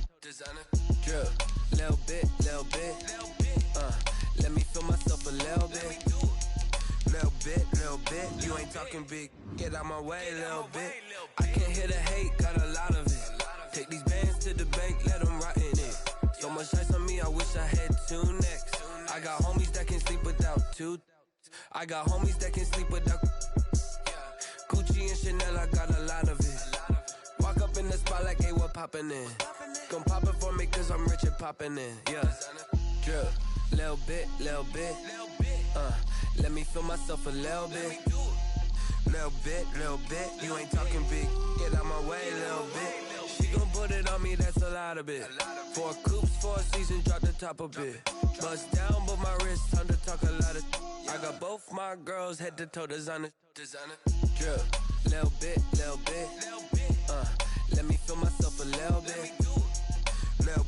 Drip, little bit. Let me feel myself a little bit. Little bit. You ain't talking big. Get out my way, little bit. I can't hear the hate, got a lot of it. Take these bands to the bank, let them rot in it. So much ice on me, I wish I had 2 necks. I got homies that can sleep without 2. I got homies that can sleep without Gucci and Chanel, I got a lot of it. Walk up in the spot like, hey, what poppin' in? Gon' pop it for me cause I'm rich and poppin' in, yeah. Drip, little bit. Let me feel myself a little bit. Little bit. You ain't talking big, get out my way, little bit. She gon' put it on me, that's a lot of it. 4 coops, 4 seasons, drop the top a bit. Bust down, but my wrist, time to talk a lot of. I got both my girls head to toe designer. Drip, little bit. Let me feel myself a little bit. Little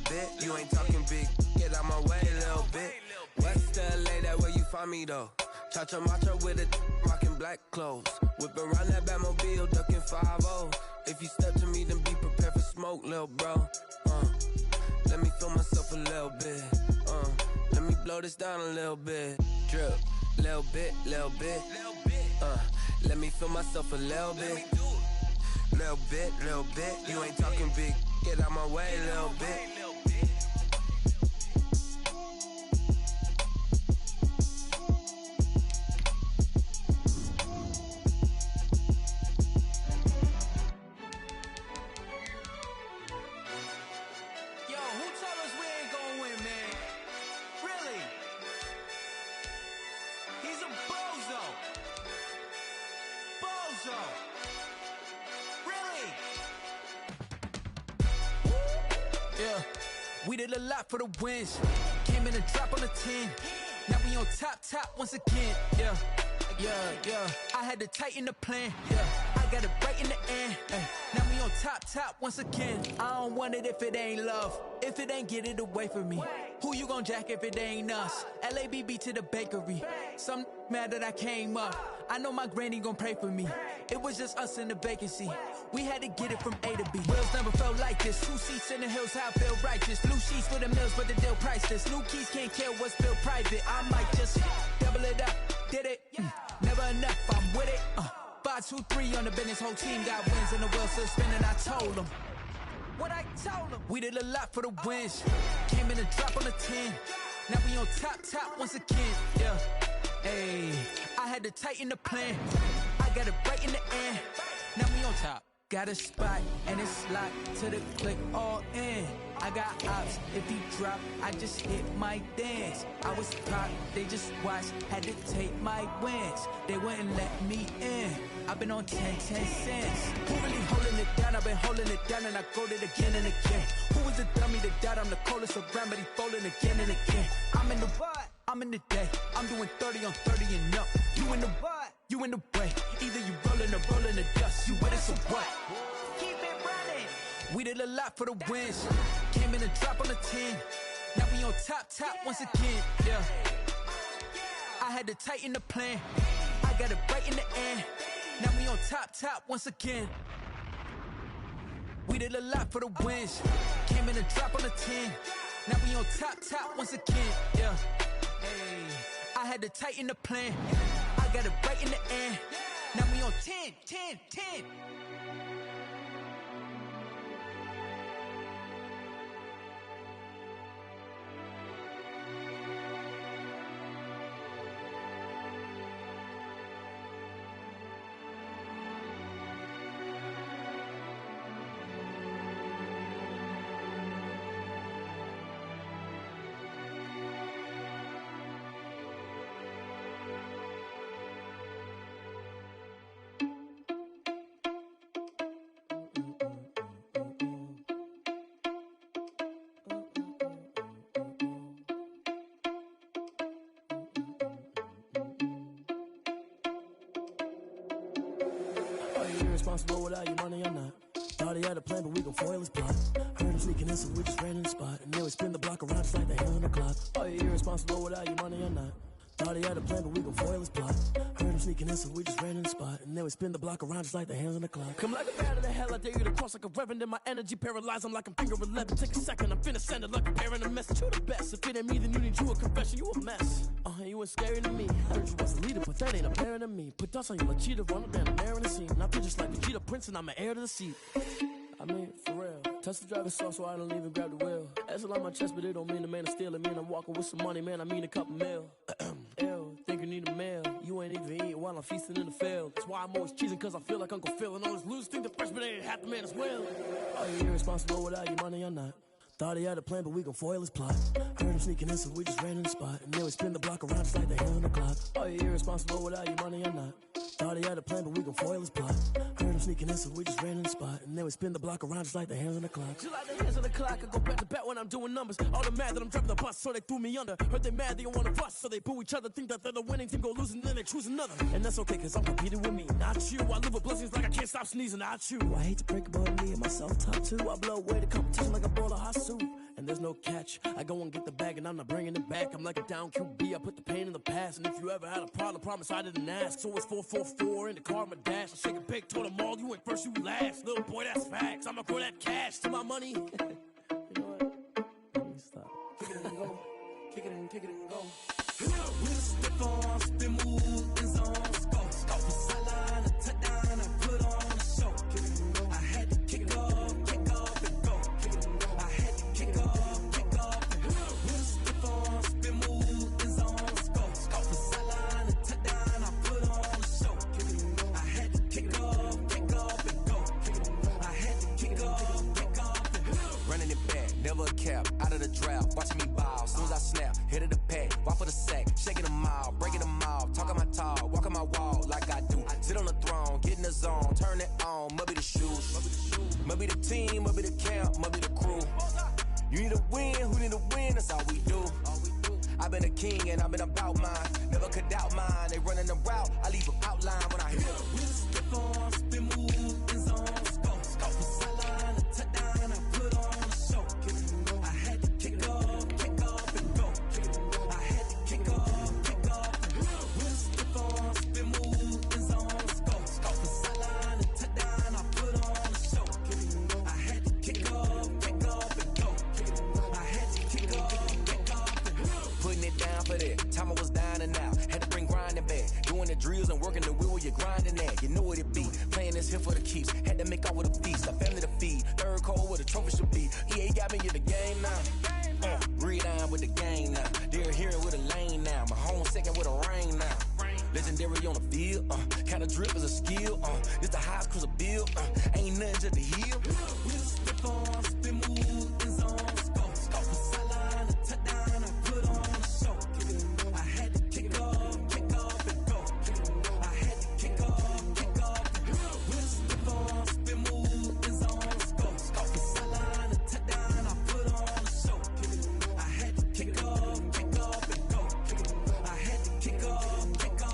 bit. You ain't talking big, get out my way, little bit. West LA, that where you find me though. Cha-cha matcha with it, rockin' black clothes. Whip around that Batmobile, duckin' 5-0. If you step to me, then be prepared for smoke, lil' bro. Let me feel myself a little bit. Let me blow this down a little bit. Drip, little bit. Let me feel myself a little bit. Little bit. You ain't talking big. Get out my way, little bit. We did a lot for the wins. Came in and drop on the 10. Now we on top once again. Yeah. I had to tighten the plan. Yeah. I got it right in the end. Now we on top once again. I don't want it if it ain't love. If it ain't, get it away from me. Who you gon' jack if it ain't us? LABB to the bakery. Some mad that I came up. I know my granny gon' pray for me. It was just us in the vacancy. We had to get it from A to B. Wheels never felt like this. 2 seats in the hills, how I feel righteous. Blue sheets for the mills, but the deal priceless. New keys can't kill what's built private. I might just double it up. Did it? Never enough, I'm with it. 5, 2, 3 on the business. Whole team got wins and the wheels still spinning. I told them what I told them. We did a lot for the wins. Came in and drop on the 10. Now we on top once again. Yeah. Hey, I had to tighten the plan. I got it right in the end. Now we on top. Got a spot and it's locked to the click all in. I got ops, if he drop, I just hit my dance. I was pop, they just watched, had to take my wins. They wouldn't let me in. I've been on 10 cents. Who really holding it down? I've been holding it down and I go it again and again. Who was the dummy that died? I'm the coldest around, but he folding again and again. I'm in the what? I'm in the day. I'm doing 30 on 30 and up. You in the what? You in the way. Either you rolling or rolling the dust. You with us or what? Keep it running. We did a lot for the wins. Came in and drop on the 10. Now we on top once again. Yeah. I had to tighten the plan. I got it right in the end. Now we on top once again. We did a lot for the wins. Came in and drop on the 10. Now we on top once again. Yeah. Hey, I had to tighten the plan. I got it right in the end. Now we on 10. Responsible without your money or not. Thought he had a plan, but we gon' foil his plot. Heard him sneaking in, so we just ran in the spot. And then we spin the block around just like the hell in the clock. Are you irresponsible without your money or not? Thought he had a plan, but we gon' foil his plot. Heard him sneaking in, so we just ran in the spot. And then we spin the block around just like the hands on the clock. Come like a bat of the hell, I dare you to cross like a reverend. In my energy paralyzed, I'm like I'm finger 11. Take a second, I'm finna send it like a parent a message. You the best, if it ain't me, then you need you a confession. You a mess, you ain't scary to me. Heard you was the leader, but that ain't apparent to me. Put dust on you like cheetah, run up down the air in the scene. Now just like Vegeta Prince, and I'm an heir to the seat. I mean, for real. Touch the driver's soft, so I don't even grab the wheel. That's on my chest, but it don't mean the man is stealing. Mean I'm walking with some money, man, I mean a couple mil. Ew, think you need a meal. You ain't even eating while I'm feasting in the field. That's why I'm always cheesing, cause I feel like Uncle Phil. And all this loose think the freshman ain't half the man as well. Are you irresponsible without your money or not? Thought he had a plan, but we gon' foil his plot. Heard him sneaking in, so we just ran in the spot. And then we spin the block around just like the hands on the clock. Are you irresponsible without your money or not? Thought he had a plan, but we gon' foil his plot. Heard him sneaking in, so we just ran in the spot. And then we spin the block around just like the hands on the clock. Just like the hands on the clock, I go back to back when I'm doing numbers. All the mad that I'm driving the bus, so they threw me under. Heard they mad, they don't wanna bust, so they boo each other. Think that they're the winning team, go losing, then they choose another. And that's okay, cause I'm competing with me, not you. I live with blessings like I can't stop sneezing, not you. I hate to break about me and myself top two. I blow away the competition like a bowl of hot soup. And there's no catch. I go and get the bag and I'm not bringing it back. I'm like a down QB, I put the pain in the past. And if you ever had a problem, promise I didn't ask. So it's 444 in the car, my dash. I shake a big, told them all, you ain't first, you last. Little boy, that's facts. I'ma grow that cash to my money. You know what? Let me stop. Kick it and go. Kick it and go. We'll step on, spin, move, and zone. Scope for sideline, a touchdown, I put on a show. I had to kick off and go. I had to kick off and go. We'll step on, spin, move, and zone. Scope for sideline, a touchdown, I put on a show. I had to kick off and go. I had to kick off and go. Running it back, never a cap, out of the drought, watching me ball. Soon as I snap, hit of the pack, walk for the sack, shaking them all, breaking them all, talking my talk, walking my wall like I do. Sit on the throne, get in the zone, turn it on, must be the shoes, must be the team, must be the camp, must be the crew. You need a win, who need a win, that's all we do. I've been a king and I've been about mine, never could doubt mine. They running the route, I leave them outline when I hit them. We'll step on, spin, move, and zone. Scope for sideline, a touchdown, I put on a show. I had to kick off and go. I had to kick off and go. We'll step on, spin, move, and zone. Scope for sideline, a touchdown, I put on a show. I had to kick off and go. I had to kick off and go. Putting it down for that, time I was down and out, had to bring grinding back, doing the drills and working the wheel where you're grinding at, you know what it be, playing this here for the keeps, had to make out with a feast, a family to feed, third cold where the trophy should be, EA got me in the game now, read on with the game now, they're hearing with a lane now, my home second with a rain now, legendary on the field, kind of drip is a skill, this the highest cruiser bill, ain't nothing just to heal. We'll step on, spin, move, and zone. Scope for sideline, a touchdown, I put on a show. I had to kick off and go. I had to kick off and go. We'll step on, spin, move, and zone. Scope for sideline, a touchdown, I put on a show. I had to kick off and go. I had to kick off and go.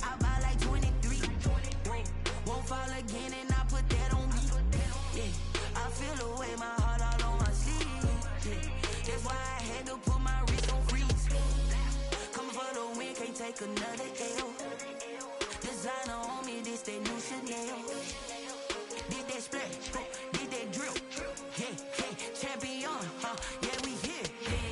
I buy like 23. Won't fall again and I put that on me. Yeah, I feel the way my heart all on my sleeve. Yeah, that's why I had to put my wrist on freeze. Coming for the win, can't take another L. Designer on me, this that new Chanel. Did that splash, did that drill. Yeah, champion, yeah, we here.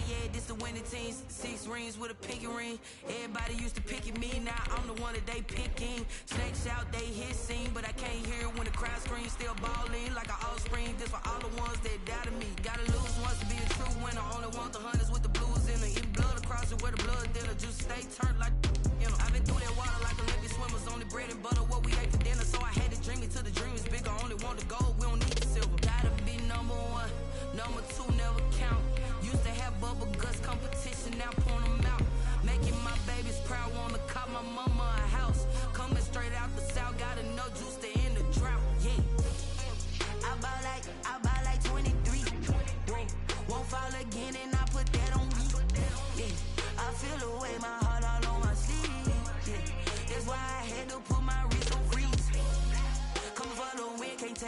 Yeah, this the winning team. 6 rings with a pinky ring. Everybody used to pick at me, now I'm the one that they picking. Snakes out, they hit scene, but I can't hear it when the crowd screams. Still balling like an offspring. This for all the ones that doubted me. Gotta lose once to be a true winner. Only want the hunters with the blues in it. Eat blood across it where the blood dinner. Just stay turned like, you know. I've been through that water like Olympic swimmers. Only bread and butter, what we ate for dinner. So I had to dream it till the dream is bigger. Only want to go.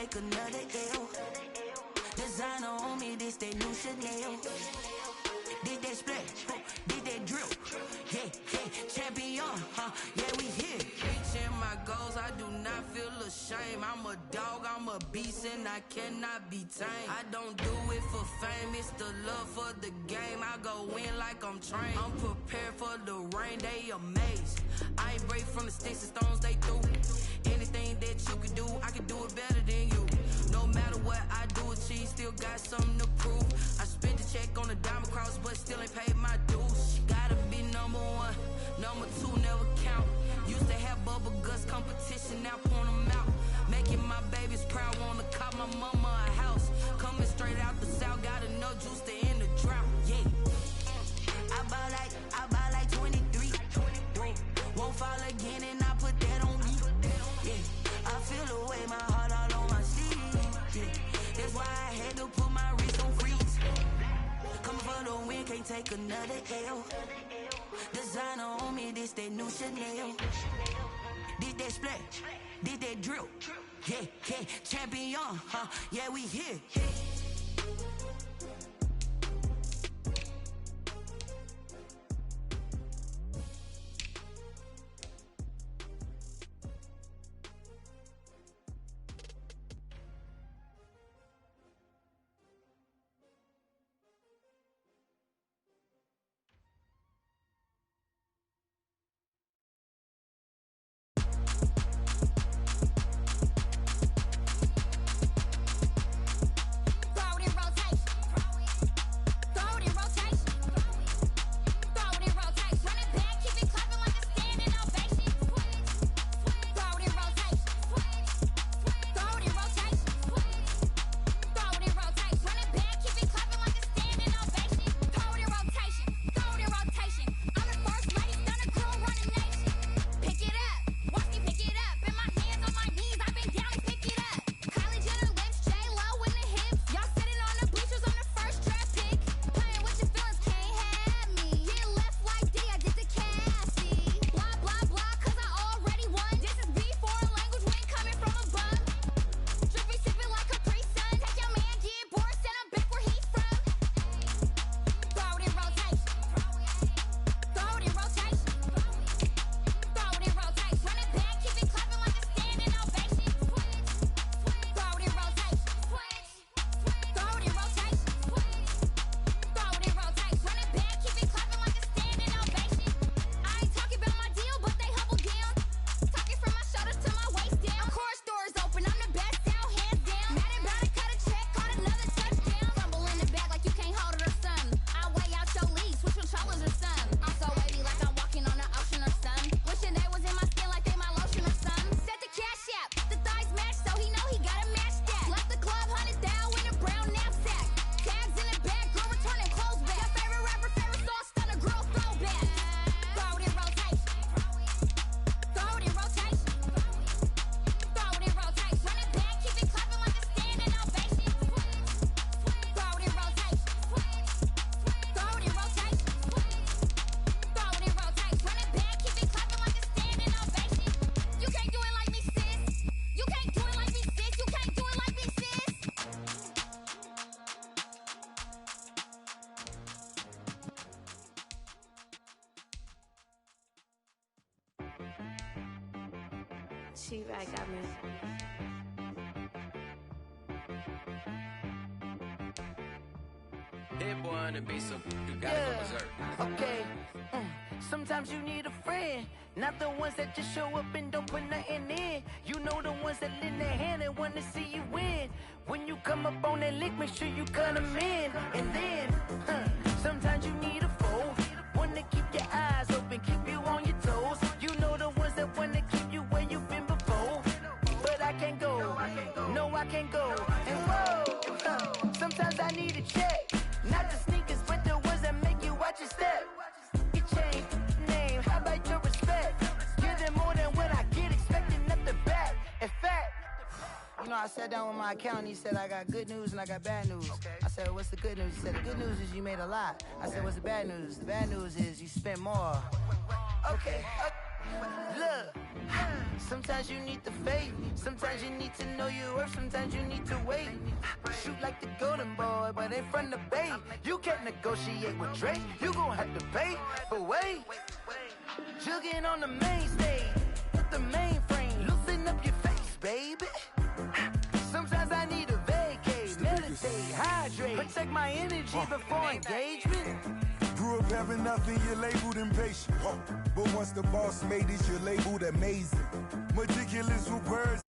take another L. Designer on me, this that new Chanel. Did that splash, did that drill. Yeah, champion, yeah, we here. Reaching my goals, I do not feel ashamed. I'm a dog, I'm a beast, and I cannot be tamed. I don't do it for fame, it's the love for the game. I go in like I'm trained. I'm prepared for the rain, they amazed. I ain't break from the sticks and stones they threw. Anything that you can do, I can do it better than you. No matter what I do, achieve, still got something to prove. I spent the check on the diamond cross, but still ain't paid my dues. Gotta be number one, number two never count. Used to have bubble guts competition, now point them out. Making my babies proud, wanna cop my mama a house. Coming straight out the south, got enough juice to end the drought. Yeah, I buy like 23. Won't fall again, and I put that on me. Yeah, I feel the way, my heart all on my sleeve. Yeah, that's why I had to put my wrist on freeze. Coming for the win, can't take another L. Designer on me, this that new Chanel. Did that splash, did that drill. Yeah, champion, yeah, we here. She-Rag got me. That boy on the beat, so you gotta go berserk. Okay. Sometimes you need a friend, not the ones that just show up and don't put nothing in. You know the ones that lend their hand and want to see you win. When you come up on that lick, make sure you cut them in. And then, sometimes you need a foe, one to keep your eyes open, keep you on your toes. You know the ones that want to keep you where you've been before. But I can't go, no I can't go. And whoa, sometimes I need a check, not the sneakers, but the ones that make you watch your step. You change name, how about your respect? Give them more than what I get, expecting nothing back. In fact, you know, I sat down with my accountant, he said I got good news and I got bad news. I said, what's the good news? He said, the good news is you made a lot. I said, what's the bad news? The bad news is you spent more. Okay. Look, sometimes you need the faith. Sometimes you need to know your worth. Sometimes you need to wait. Shoot like the golden boy, but ain't from the bay. You can't negotiate with Drake. You gon' have to pay. But wait, jugging on the main stage with the mainframe. Loosen up your face, baby. Sometimes I need a vacate, meditate, hydrate, protect my energy before engagement. Grew up having nothing, you're labeled impatient. But once the boss made it, you're labeled amazing. Meticulous with words.